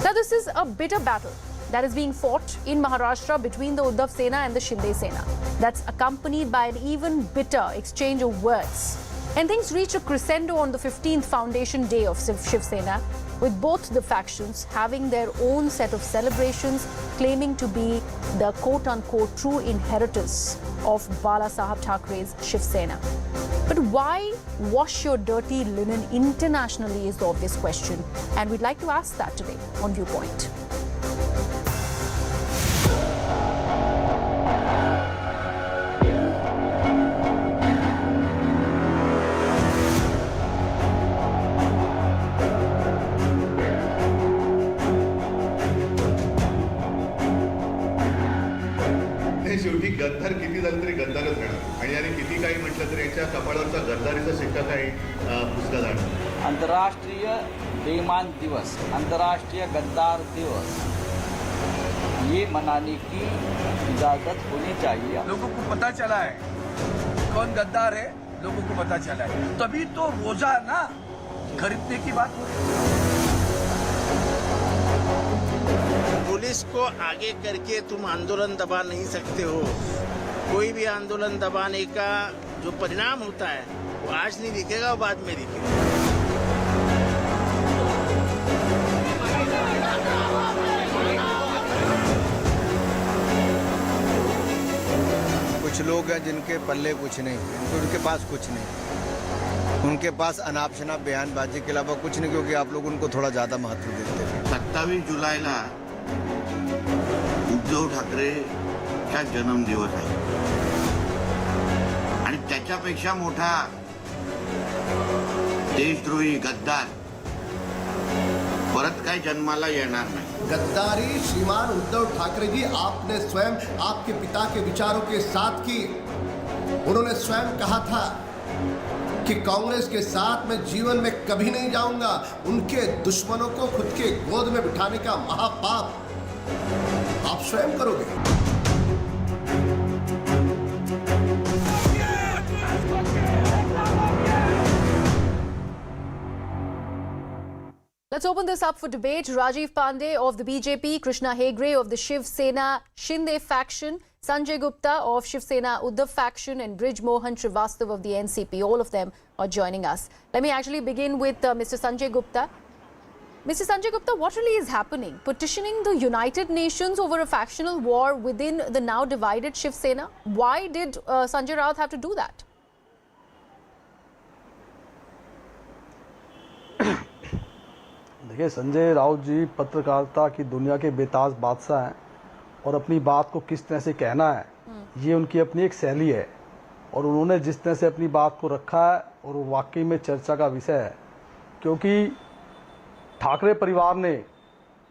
Now, this is a bitter battle that is being fought in Maharashtra between the Uddhav Sena and the Shinde Sena. That's accompanied by an even bitter exchange of words. And things reach a crescendo on the 15th foundation day of Shiv Sena, with both the factions having their own set of celebrations, claiming to be the quote-unquote true inheritors of Bala Sahab Thakray's Shiv Sena. But why wash your dirty linen internationally is the obvious question, and we'd like to ask that today on Viewpoint. शेवटी गद्दार किती झालं तरी गद्दारच राहणार आणि याने किती काही म्हटलं तरी याच्या कपाळावरचा गद्दारीचा शिक्का काही पुसला जाणार. अंतर्राष्ट्रीय बेईमान दिवस, अंतर्राष्ट्रीय गद्दार दिवस, ये मनाने की इजाजत होनी चाहिए. लोगों को पता चला है कौन गद्दार है, लोगों को पता चला है, तभी तो रोजा ना खरीदने की बात हो रही है. पुलिस को आगे करके तुम आंदोलन दबा नहीं सकते हो. कोई भी आंदोलन दबाने का जो परिणाम होता है वो आज नहीं दिखेगा, वो बाद में दिखेगा. कुछ लोग हैं जिनके पल्ले कुछ नहीं, उनके पास कुछ नहीं, उनके पास अनाप शनाप बयानबाजी के अलावा कुछ नहीं, क्योंकि आप लोग उनको थोड़ा ज्यादा महत्व देते हैं. 27 जुलैला उद्धव ठाकरेचा जन्मदिवस आहे आणि त्याच्यापेक्षा मोठा देशद्रोही गद्दार परत काय जन्माला येणार नाही. गद्दारी श्रीमान उद्धव ठाकरे जी आपने स्वयं आपके पिता के विचारों के साथ की. उन्होंने स्वयं कहा था कि कांग्रेस के साथ मैं जीवन में कभी नहीं जाऊंगा. उनके दुश्मनों को खुद के गोद में बिठाने का महापाप आप स्वयं करोगे. Let's open this up for debate. Rajiv Pandey of the BJP, Krishna Hegre of the Shiv Sena Shinde faction, Sanjay Gupta of Shiv Sena Uddhav faction, and Brij Mohan Srivastav of the NCP. All of them are joining us. Let me actually begin with Mr. Sanjay Gupta. Mr. Sanjay Gupta, what really is happening? Petitioning the United Nations over a factional war within the now divided Shiv Sena? Why did Sanjay Raut have to do that? देखिए, संजय राउत जी पत्रकारिता की दुनिया के बेताज बादशाह हैं और अपनी बात को किस तरह से कहना है ये उनकी अपनी एक शैली है और उन्होंने जिस तरह से अपनी बात को रखा है और वो वाकई में चर्चा का विषय है, क्योंकि ठाकरे परिवार ने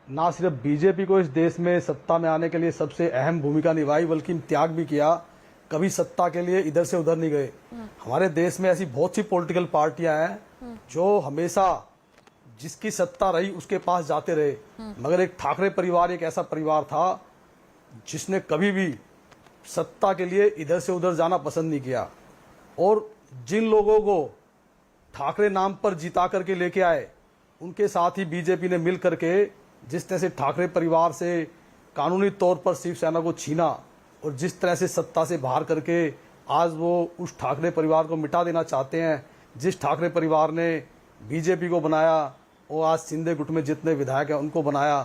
ना सिर्फ बीजेपी को इस देश में सत्ता में आने के लिए सबसे अहम भूमिका निभाई बल्कि त्याग भी किया। कभी सत्ता के लिए इधर से उधर नहीं गए। हमारे देश में ऐसी बहुत सी पॉलिटिकल पार्टियां हैं जो हमेशा जिसकी सत्ता रही उसके पास जाते रहे, मगर एक ठाकरे परिवार एक ऐसा परिवार था जिसने कभी भी सत्ता के लिए इधर से उधर जाना पसंद नहीं किया। और जिन लोगों को ठाकरे नाम पर जिता करके लेके आए उनके साथ ही बीजेपी ने मिल करके जिस तरह से ठाकरे परिवार से कानूनी तौर पर शिवसेना को छीना और जिस तरह से सत्ता से बाहर करके आज वो उस ठाकरे परिवार को मिटा देना चाहते हैं। जिस ठाकरे परिवार ने बीजेपी को बनाया और आज शिंदे गुट में जितने विधायक हैं उनको बनाया,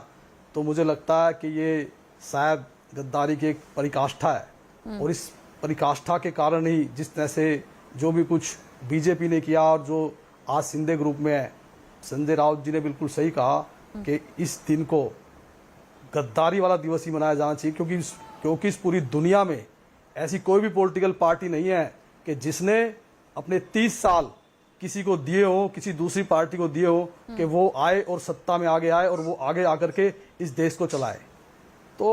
तो मुझे लगता है कि ये शायद गद्दारी की एक परिकाष्ठा है और इस परिकाष्ठा के कारण ही जिस तरह से जो भी कुछ बीजेपी ने किया और जो आज शिंदे ग्रुप में है, संजय राउत जी ने बिल्कुल सही कहा कि इस दिन को गद्दारी वाला दिवस ही मनाया जाना चाहिए, क्योंकि इस पूरी दुनिया में ऐसी कोई भी पॉलिटिकल पार्टी नहीं है कि जिसने अपने 30 साल किसी को दिए हो, किसी दूसरी पार्टी को दिए हो कि वो आए और सत्ता में आगे आए और वो आगे आकर के इस देश को चलाए। तो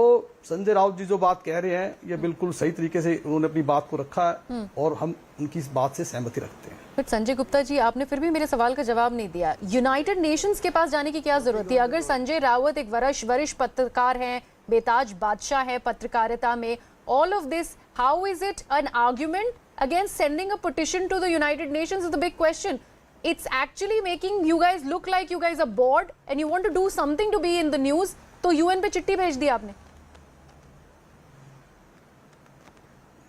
संजय राउत जी जो बात कह रहे हैं ये बिल्कुल सही तरीके से उन्होंने अपनी बात को रखा है और हम उनकी इस बात से सहमति रखते हैं। बट संजय गुप्ता जी, आपने फिर भी मेरे सवाल का जवाब नहीं दिया। यूनाइटेड नेशंस के पास जाने की क्या जरूरत थी? अगर संजय रावत एक वरिष्ठ पत्रकार हैं, बेताज बादशाह है पत्रकारिता में, all of this, how is it an argument against sending a petition to the United Nations is the big question. It's actually making you guys look like you guys are bored and you want to do something to be in the news. तो UN पे चिट्ठी भेज दी आपने।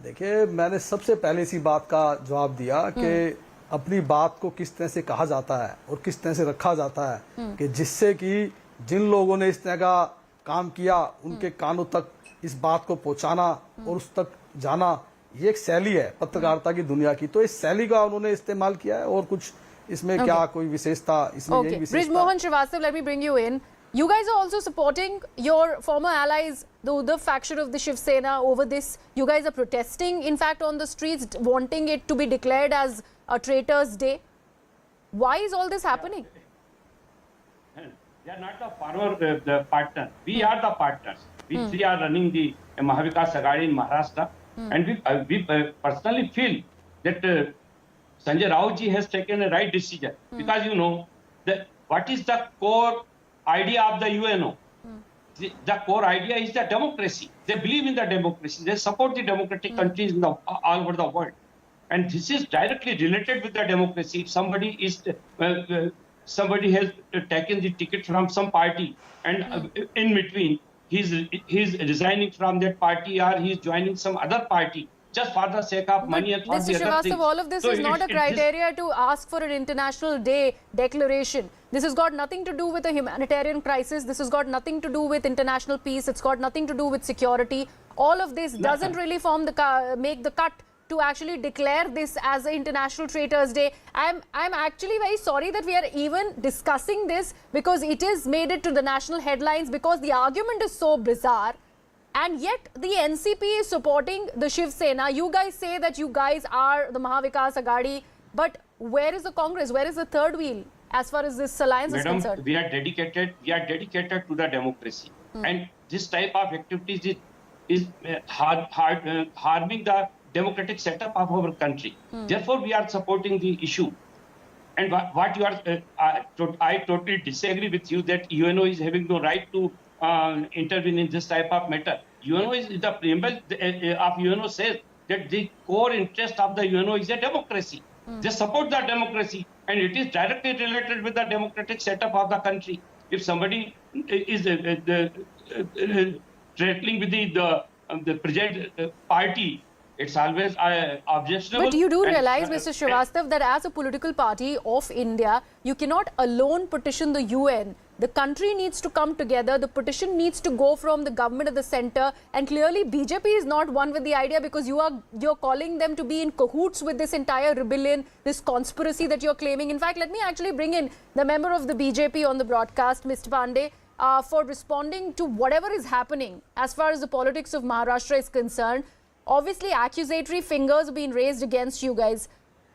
देखिए, मैंने सबसे पहले इसी बात का जवाब दिया कि अपनी बात को किस तरह से कहा जाता है और किस तरह से रखा जाता है कि जिससे कि जिन लोगों ने इस तरह का काम किया उनके कानों तक इस बात को पहुंचाना और उस तक जाना, ये एक शैली है पत्रकारिता की दुनिया की। तो इस शैली का उन्होंने इस्तेमाल किया है और कुछ इसमें क्या कोई विशेषता इसमें यही विशेषता। Brijmohan Srivastava, let me bring you in. You guys are also supporting your former allies, the Uddhav faction of the Shiv Sena, over this. You guys are protesting, in fact, on the streets, wanting it to be declared as a Traitors' Day. Why is all this happening? They are not the former partner. We are the partners. We are running the Mahavikas Aghadi in Maharashtra, and we personally feel that Sanjay Raut ji has taken a right decision because you know that what is the core idea of the UNO? The core idea is the democracy. They believe in the democracy. They support the democratic countries in all over the world, and this is directly related with the democracy. If somebody is somebody has taken the ticket from some party and in between he's resigning from that party or he's joining some other party just for the sake of money and for Mr. the other Srivastava, things. all of this So is not a criteria to ask for an international day declaration. This has got nothing to do with a humanitarian crisis. This has got nothing to do with international peace. It's got nothing to do with security. All of this doesn't really form the make the cut to actually declare this as an International Traitors' Day. I'm actually very sorry that we are even discussing this because it is made it to the national headlines because the argument is so bizarre. And yet the NCP is supporting the Shiv Sena. You guys say that you guys are the Mahavikas Aghadi, but where is the Congress? Where is the third wheel as far as this alliance is concerned? We are dedicated to the democracy, and this type of activities is harming the democratic setup of our country. Therefore, we are supporting the issue. And what you are, I totally disagree with you that UNO is having no right to intervene in this type of matter. UNO is the preamble of UNO says that the core interest of the UNO is a democracy. They support the democracy, and it is directly related with the democratic setup of the country. If somebody is threatening with the present party It's always objectionable. But you do and- realize, Mr. Srivastav, that as a political party of India, you cannot alone petition the UN. The country needs to come together. The petition needs to go from the government at the center. And clearly, BJP is not one with the idea, because you're calling them to be in cahoots with this entire rebellion, this conspiracy that you're claiming. In fact, let me actually bring in the member of the BJP on the broadcast, Mr. Pandey, for responding to whatever is happening as far as the politics of Maharashtra is concerned. Obviously, accusatory fingers have been raised against you guys.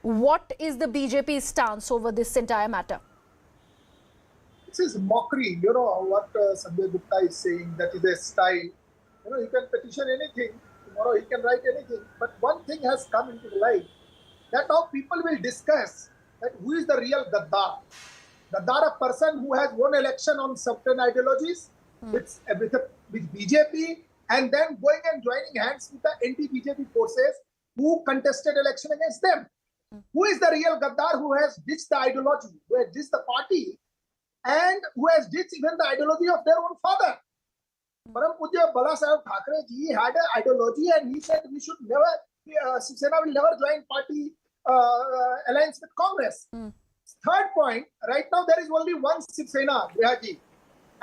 What is the BJP's stance over this entire matter? This is mockery. You know what Sanjay Gupta is saying, that is a style. You know, he can petition anything. Tomorrow he can write anything. But one thing has come into light, that now people will discuss that who is the real Gaddar. Gaddar, a person who has won election on certain ideologies with BJP, and then going and joining hands with the anti-BJP forces who contested election against them. Who is the real Gaddar who has ditched the ideology, who has ditched the party, and who has ditched even the ideology of their own father? Param Pujya Bala Saheb Thackeray ji had an ideology, and he said we should never, Shiv Sena will never join party alliance with Congress. Third point, right now there is only one Shiv Sena,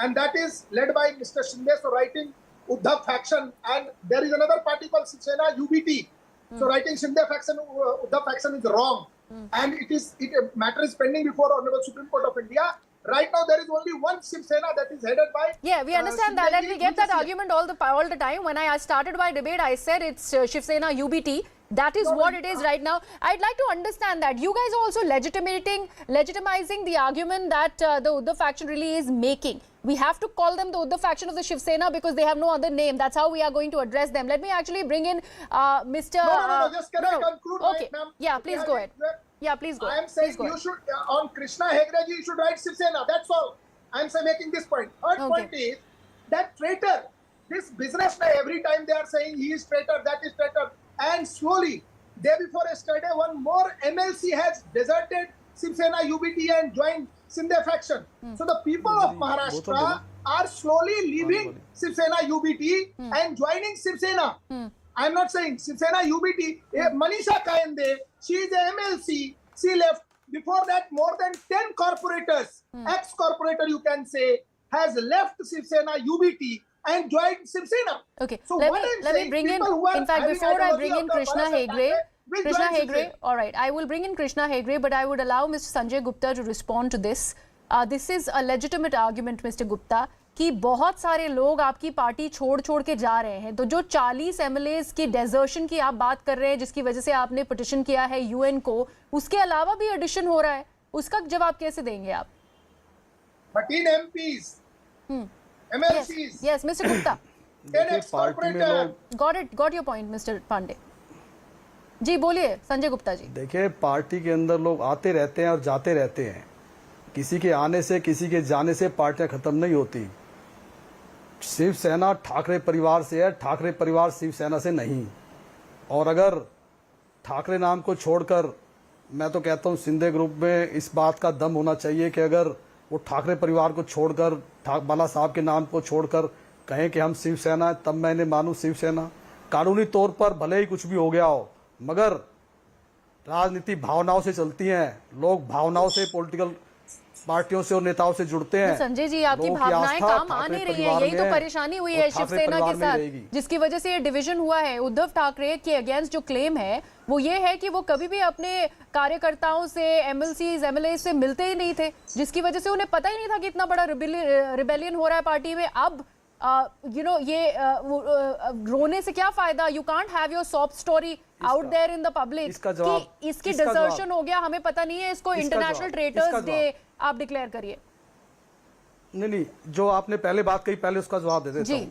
and that is led by Mr. Shinde, so writing Uddhav faction, and there is another party called Shiv Sena UBT. So writing Shinde faction, Uddhav faction is wrong, and matter is pending before Honorable Supreme Court of India. Right now there is only one Shiv Sena that is headed by. Yeah, we understand that, and we get that argument all the time. When I started my debate, I said it's Shiv Sena UBT. That is what it is right now. I'd like to understand that you guys are also legitimizing the argument that the Uddhav faction really is making. We have to call them the Uddhav faction of the Shiv Sena because they have no other name. That's how we are going to address them. Let me actually bring in Mr. No, just can I conclude? Okay. Yeah, please go ahead. Yeah, please go. I am saying you should, on Krishna Hegde ji, you should write Shiv Sena. That's all. I am making this point. Third point is that traitor, this business, every time they are saying he is traitor, that is traitor. And slowly, day before yesterday, one more MLC has deserted Shiv Sena UBT and joined Shinde faction. So the people of Maharashtra are slowly leaving Shiv Sena UBT and joining Shiv Sena. I am not saying Shiv Sena UBT, Manisha Kayande, she is a MLC, she left. Before that, more than 10 corporators, ex-corporator you can say, has left Shiv Sena UBT and joined Shiv Sena. Okay, so let me bring in, in fact, before I bring in Krishna Hegde, all right, I will bring in Krishna Hegde, but I would allow Mr. Sanjay Gupta to respond to this. This is a legitimate argument, Mr. Gupta, कि बहुत सारे लोग आपकी party छोड़ के जा रहे हैं, तो जो 40 MLAs की डेजर्शन की आप बात कर रहे हैं, जिसकी वजह से आपने पिटिशन किया है UN को, उसके अलावा भी एडिशन हो रहा है, उसका जवाब कैसे देंगे आप? 13 MPs, MLCs. Yes, Mr. Gupta. Got your point, Mr. Pandey. जी बोलिए संजय गुप्ता जी. देखिए, पार्टी के अंदर लोग आते रहते हैं और जाते रहते हैं. किसी के आने से, किसी के जाने से पार्टियां खत्म नहीं होती. शिव सेना ठाकरे परिवार से है, ठाकरे परिवार शिव सेना से नहीं. और अगर ठाकरे नाम को छोड़कर, मैं तो कहता हूं शिंदे ग्रुप में इस बात का दम होना चाहिए कि अगर वो ठाकरे परिवार को छोड़कर, बाला साहब के नाम को छोड़कर कहें कि हम शिव सेना है, तब मैं इन्हें मानूं शिव सेना. कानूनी तौर पर भले ही कुछ भी हो गया हो, मगर राजनीति भावनाओं से चलती है. लोग भावनाओं से पॉलिटिकल पार्टियों से और नेताओं से जुड़ते हैं. संजय जी, आपकी भावनाएं काम आ नहीं रही है, यही तो परेशानी हुई है शिवसेना के साथ, जिसकी वजह से ये डिवीजन हुआ है. उद्धव ठाकरे के अगेंस्ट जो क्लेम है वो ये है कि वो कभी भी अपने कार्यकर्ताओं से, MLCs, MLAs से मिलते ही नहीं थे, जिसकी वजह से उन्हें पता ही नहीं था कि इतना बड़ा रिबेलियन हो रहा है पार्टी में. अब ये रोने से क्या फायदा? You can't have your soft story out there in the public कि इसकी डिसर्शन हो गया, हमें पता नहीं है, इसको इंटरनेशनल ट्रेटर्स डे आप डिक्लेयर करिए. नहीं, जो आपने पहले बात कही, पहले उसका जवाब दे देता हूं.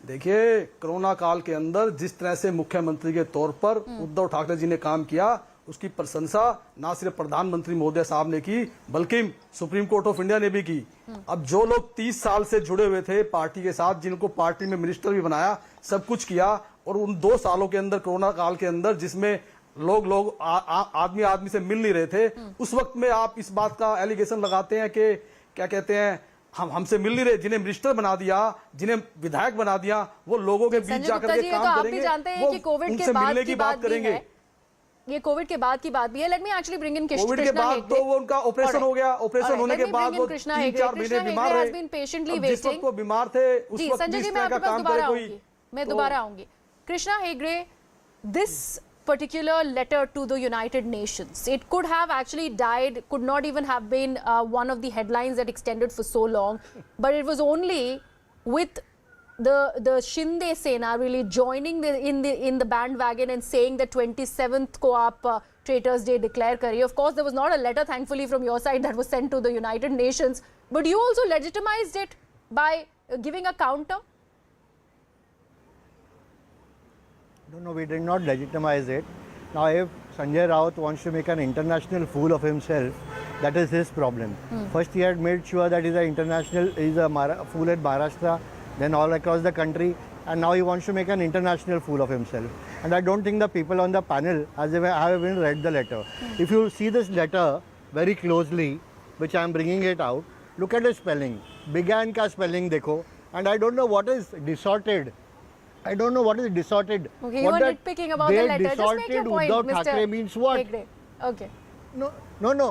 देखिए, कोरोना काल के अंदर जिस तरह से मुख्यमंत्री के तौर पर उद्धव ठाकरे जी ने काम किया, उसकी प्रशंसा ना सिर्फ प्रधानमंत्री महोदय साहब ने की, बल्कि सुप्रीम कोर्ट ऑफ इंडिया ने भी की. अब जो लोग 30 साल से जुड़े हुए थे पार्टी के साथ, जिनको पार्टी में मिनिस्टर भी बनाया, सब कुछ किया, और उन 2 सालों के अंदर, कोरोना काल के अंदर, जिसमें लोग आदमी से मिल नहीं रहे थे, उस वक्त में आप इस बात का एलिगेशन लगाते हैं कि क्या कहते हैं, हमसे मिल नहीं रहे, जिन्हें मिनिस्टर बना दिया, जिन्हें विधायक बना दिया, वो लोगों के बीच जाकर के काम करेंगे। जानते हैं कि कोविड के बाद की बात करेंगे, ये कोविड के बाद की बात भी है। Let me actually bring in Krishna. Covid के बाद तो वो उनका ऑपरेशन हो गया, ऑपरेशन होने के बाद वो 3-4 महीने बीमार रहे। जिस वक्त वो बीमार थे उस वक्त संजय जी, मैं आपके पास दोबारा आऊंगी। Krishna Hegde, this particular letter to the United Nations, it could have actually died, could not even have been one of the headlines that extended for so long, but it was only with the Shinde Sena really joining in the bandwagon and saying that 27th ko aap Traitors Day declare kariye. Of course there was not a letter, thankfully, from your side that was sent to the United Nations, but you also legitimized it by giving a counter. No, we did not legitimize it. Now, if Sanjay Raut wants to make an international fool of himself, that is his problem. First, he had made sure that he's a fool at Maharashtra, then all across the country, and now he wants to make an international fool of himself. And I don't think the people on the panel have even read the letter. If you see this letter very closely, which I am bringing it out, look at the spelling. Began ka spelling dekho, and I don't know what is distorted. I don't know what is distorted. Okay, you are nitpicking about the letter. Just make your point, Uddhav Thackeray means what? Hegde. Okay. No.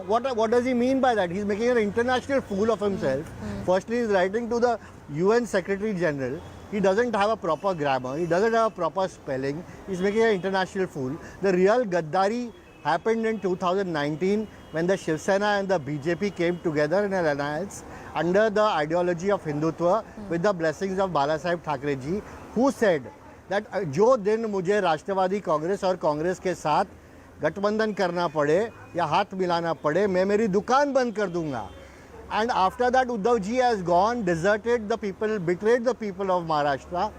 What does he mean by that? He's making an international fool of himself. Firstly, he's writing to the UN Secretary General. He doesn't have a proper grammar. He doesn't have a proper spelling. He's making an international fool. The real Gaddari happened in 2019 when the Shiv Sena and the BJP came together in an alliance under the ideology of Hindutva with the blessings of Balasaheb Thackeray ji, who said that जो दिन मुझे राष्ट्रवादी कांग्रेस और कांग्रेस के साथ गठबंधन करना पड़े या हाथ मिलाना पड़े, मैं मेरी दुकान बंद कर दूंगा. And after that, Uddhav ji has gone, deserted the people, betrayed the people of Maharashtra,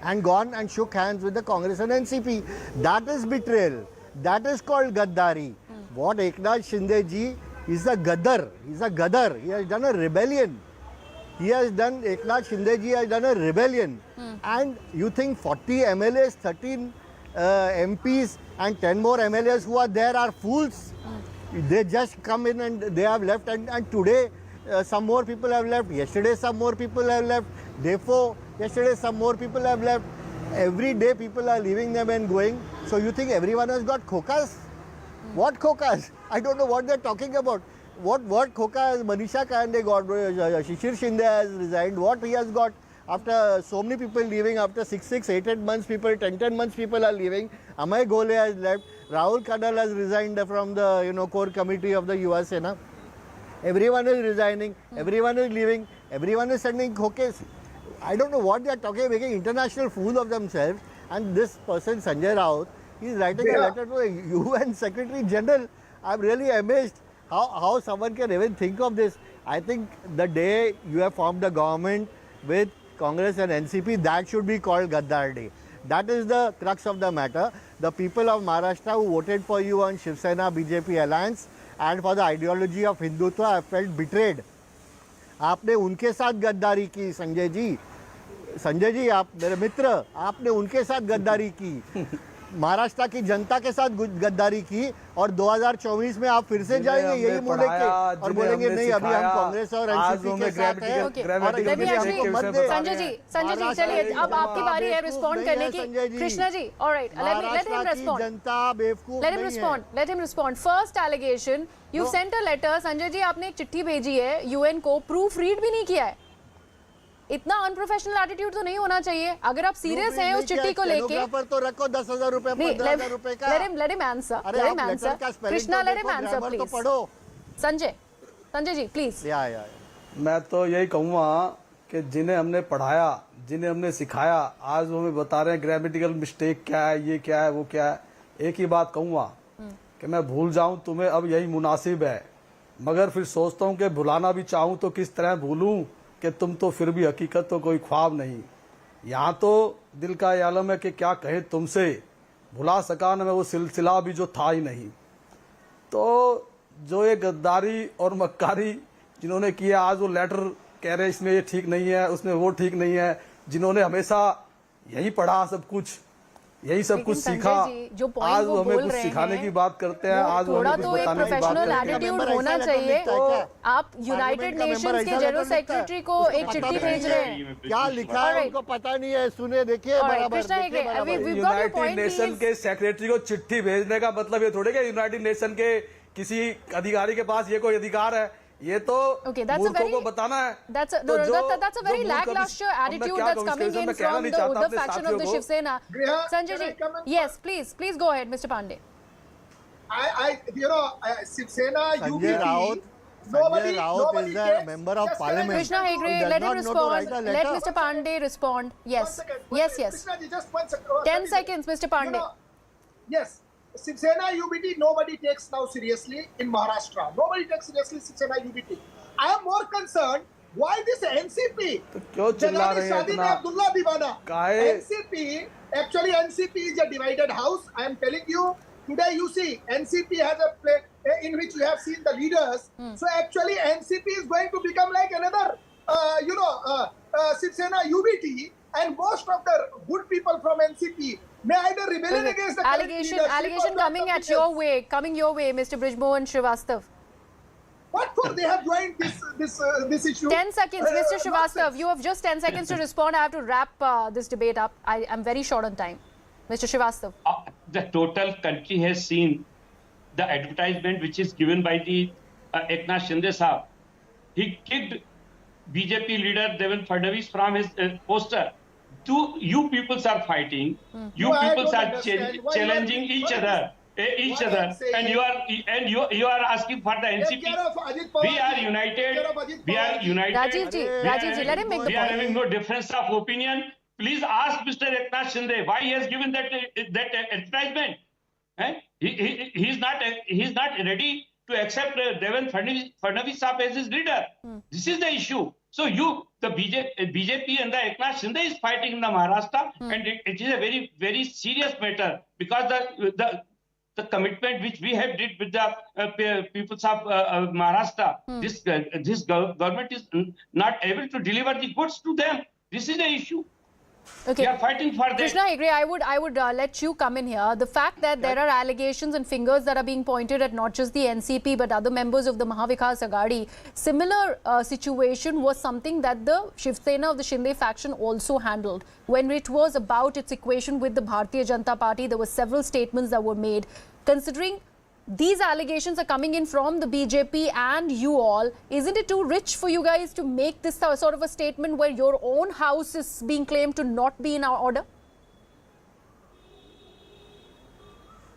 and gone and shook hands with the Congress and NCP. That is betrayal. That is called Gaddari. What Eknath Shinde ji is a Gaddar. He's a Gaddar. He has done a rebellion. Eknath Shinde ji has done a rebellion. And you think 40 MLAs, 13 MPs and 10 more MLAs who are there are fools? They just come in and they have left, and today some more people have left. Yesterday some more people have left. Therefore, yesterday some more people have left. Every day people are leaving them and going. So you think everyone has got khokas? What khokas? I don't know what they're talking about. What khokas Manisha Kande got? Shishir Shinde has resigned. What he has got? After so many people leaving, after 6, 8 months people, 10 months people are leaving. Amay Gole has left. Rahul Kadal has resigned from the core committee of the Yuva Sena. Everyone is resigning. Everyone is leaving. Everyone is sending khokes. I don't know what they are talking, making international fool of themselves. And this person, Sanjay Raut, he is writing a letter to the UN Secretary General. I'm really amazed how someone can even think of this. I think the day you have formed a government with Congress and NCP, that should be called Gaddar Day. That is the crux of the matter. The people of Maharashtra who voted for you on Shiv Sena BJP alliance and for the ideology of Hindutva have felt betrayed. आपने उनके साथ गद्दारी की संजय जी, आप मेरे मित्र, आपने उनके साथ गद्दारी की, महाराष्ट्र की जनता के साथ गद्दारी की, और 2024 में आप फिर से जाएंगे यही मुड़ के और बोलेंगे नहीं अभी हम कांग्रेस और एनसीपी के साथ हैं और हमको मत दे. संजय जी चलिए अब आपकी बारी है रिस्पॉन्ड करने की. Krishna ji, alright, let him respond. जनता बेवकूफ let him respond. First allegation, you sent a letter. Sanjay ji, आपने एक चिट्ठी भेजी है यूएन को, प्रूफ रीड भी नहीं किया है. इतना अनप्रोफेशनल एटीट्यूड तो नहीं होना चाहिए. अगर आप सीरियस हैं उस चिट्ठी को लेके तो रखो 10,000 रुपए 15,000 रुपए का. let him answer. Krishna, let him answer please. Sanjay ji please. मैं तो यही कहूँगा कि जिन्हें हमने पढ़ाया, जिन्हें हमने सिखाया, आज वो हमें बता रहे हैं ग्रामेटिकल मिस्टेक क्या है, ये क्या है, वो क्या है. एक ही बात कहूँगा कि मैं भूल जाऊं तुम्हें अब यही मुनासिब है, मगर फिर सोचता हूँ कि भुलाना भी चाहूँ तो किस तरह भूलूं कि तुम तो फिर भी हकीकत तो कोई ख्वाब नहीं. यहाँ तो दिल का ये आलम है कि क्या कहे तुमसे, भुला सका न मैं वो सिलसिला भी जो था ही नहीं. तो जो ये गद्दारी और मक्कारी जिन्होंने किया, आज वो लेटर कह रहे इसमें ये ठीक नहीं है, उसमें वो ठीक नहीं है. जिन्होंने हमेशा यही पढ़ा सब कुछ, यही सब कुछ सीखा। आज वो हमें कुछ सिखाने की बात करते हैं, आज वो हमें कुछ बताने की बात प्रोफेशनल एटीट्यूड होना चाहिए। आप यूनाइटेड नेशंस के जनरल सेक्रेटरी को एक चिट्ठी भेज रहे हैं, क्या लिखा है उनको पता नहीं है, सुने देखिए बराबर। यूनाइटेड नेशन के सेक्रेटरी को चिट्ठी भेजने का मतलब ये थोड़े कि यूनाइटेड नेशन के किसी अधिकारी के पास ये कोई अधिकार है, ये तो मूर्खों को बताना है। That's a very lackluster attitude that's coming in from the Uddhav faction of the Shiv Sena. Sanjay ji, yes, please go ahead, Mr. Pandey. Shiv Sena, Sanjay Raut is a member of parliament. Krishna Hegde, let him respond. Let Mr. Pandey respond. Yes. Krishna ji, just 1 second. 10 seconds, Mr. Pandey. Yes. Shiv Sena UBT nobody takes now seriously in Maharashtra. Nobody takes seriously Shiv Sena UBT. I am more concerned why this NCP. क्यों चिल्ला रहे हैं इतना? Abdullah Divana. NCP, actually NCP is a divided house. I am telling you, today you see NCP has a play in which you have seen the leaders. So actually NCP is going to become like another, Shiv Sena UBT, and most of the good people from NCP may either rebellion against the allegation coming your way, Mr. Brijmohan Srivastav. What for they have joined this issue? 10 seconds, Mr. Srivastav. You have just 10 seconds to respond. I have to wrap this debate up. I am very short on time. Mr. Srivastav. The total country has seen the advertisement which is given by the Eknath Shinde Sahab. He kicked BJP leader Devendra Fadnavis from his poster. You peoples are fighting. You peoples are challenging each other, and you are asking for the NCP. We are united. Rajiv ji, let him make the point. We are having no difference of opinion. Please ask Mr. Eknath Shinde why he has given that advertisement. He is not ready to accept Devendra Fadnavis as his leader. This is the issue. So the BJP and the Eknath Shinde is fighting in the Maharashtra, and it is a very, very serious matter, because the commitment which we have did with the peoples of Maharashtra, this government is not able to deliver the goods to them. This is the issue. Okay. We are fighting for that. Krishna Hegde, I would let you come in here. The fact that there are allegations and fingers that are being pointed at not just the NCP but other members of the Mahavikas Aghadi, similar situation was something that the Shiv Sena of the Shinde faction also handled. When it was about its equation with the Bharatiya Janata Party, there were several statements that were made. Considering these allegations are coming in from the BJP and you all, isn't it too rich for you guys to make this sort of a statement where your own house is being claimed to not be in our order?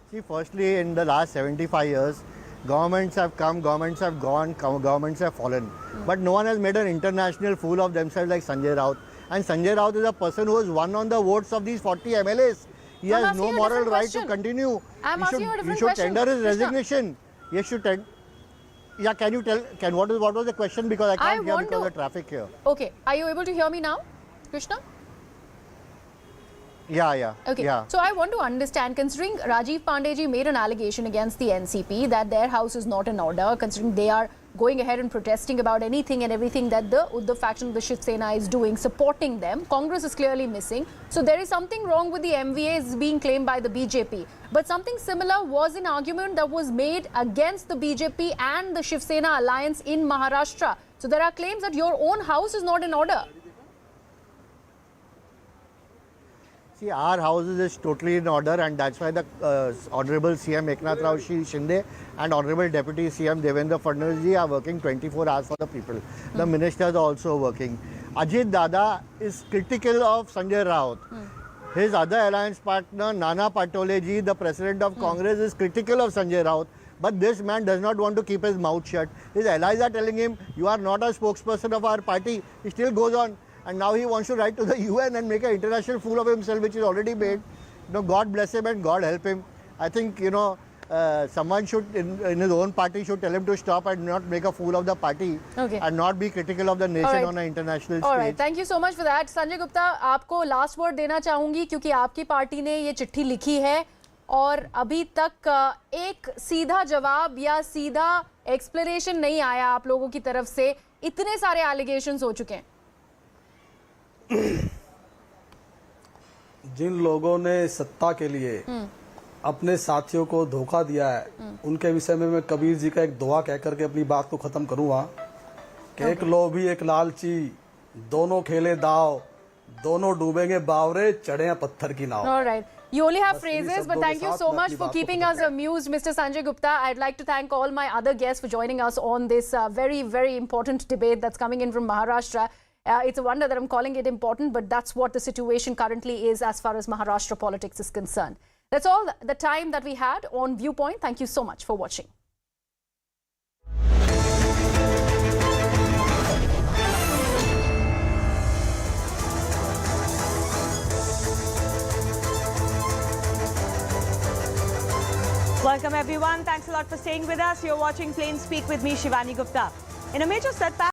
See, firstly, in the last 75 years, governments have come, governments have gone, governments have fallen. But no one has made an international fool of themselves like Sanjay Raut. And Sanjay Raut is a person who has won on the votes of these 40 MLAs. He has no moral right to continue. He should tender his resignation. He should tender. Yeah, can you tell? What was the question? Because I can't hear because of the traffic here. Okay, are you able to hear me now, Krishna? Yeah. Okay. Yeah. So I want to understand, considering Rajiv Pandey ji made an allegation against the NCP that their house is not in order, considering they are going ahead and protesting about anything and everything that the Uddhav faction of the Shiv Sena is doing, supporting them. Congress is clearly missing. So there is something wrong with the MVA is being claimed by the BJP. But something similar was an argument that was made against the BJP and the Shiv Sena alliance in Maharashtra. So there are claims that your own house is not in order. See, our house is totally in order, and that's why the Honorable CM Eknath Shinde and Honorable Deputy CM Devendra Fadnavis are working 24 hours for the people. The ministers are also working. Ajit Dada is critical of Sanjay Raut. His other alliance partner, Nana Patole ji, the president of Congress, is critical of Sanjay Raut. But this man does not want to keep his mouth shut. His allies are telling him, you are not a spokesperson of our party. He still goes on. And now he wants to write to the UN and make an international fool of himself, which is already made. God bless him and God help him. I think, someone should, in his own party, should tell him to stop and not make a fool of the party. Okay. And not be critical of the nation on an international stage. All right. Thank you so much for that. Sanjay Gupta, आपको last word देना चाहूँगी क्योंकि आपकी party ने ये चिट्ठी लिखी है और अभी तक एक सीधा जवाब या सीधा एक्सप्लेनेशन नहीं आया आप लोगों की तरफ से. इतने सारे allegations हो चुके हैं. जिन लोगों ने सत्ता के लिए अपने साथियों को धोखा दिया है, उनके विषय में मैं कबीर जी का एक दुआ कह करके अपनी बात को खत्म करूंगा कि एक लोभी एक लालची, दोनों खेले दाव, दोनों डूबेंगे बावरे, चढ़े हैं पत्थर की नाव. All right. You only have phrases, but thank you so much for keeping us amused, Mr. Sanjay Gupta. I'd like to thank all my other guests for joining us on this very, very important debate that's coming in from Maharashtra. It's a wonder that I'm calling it important, but that's what the situation currently is as far as Maharashtra politics is concerned. That's all the time that we had on Viewpoint. Thank you so much for watching. Welcome everyone. Thanks a lot for staying with us. You're watching Plain Speak with me, Shivani Gupta. In a major setback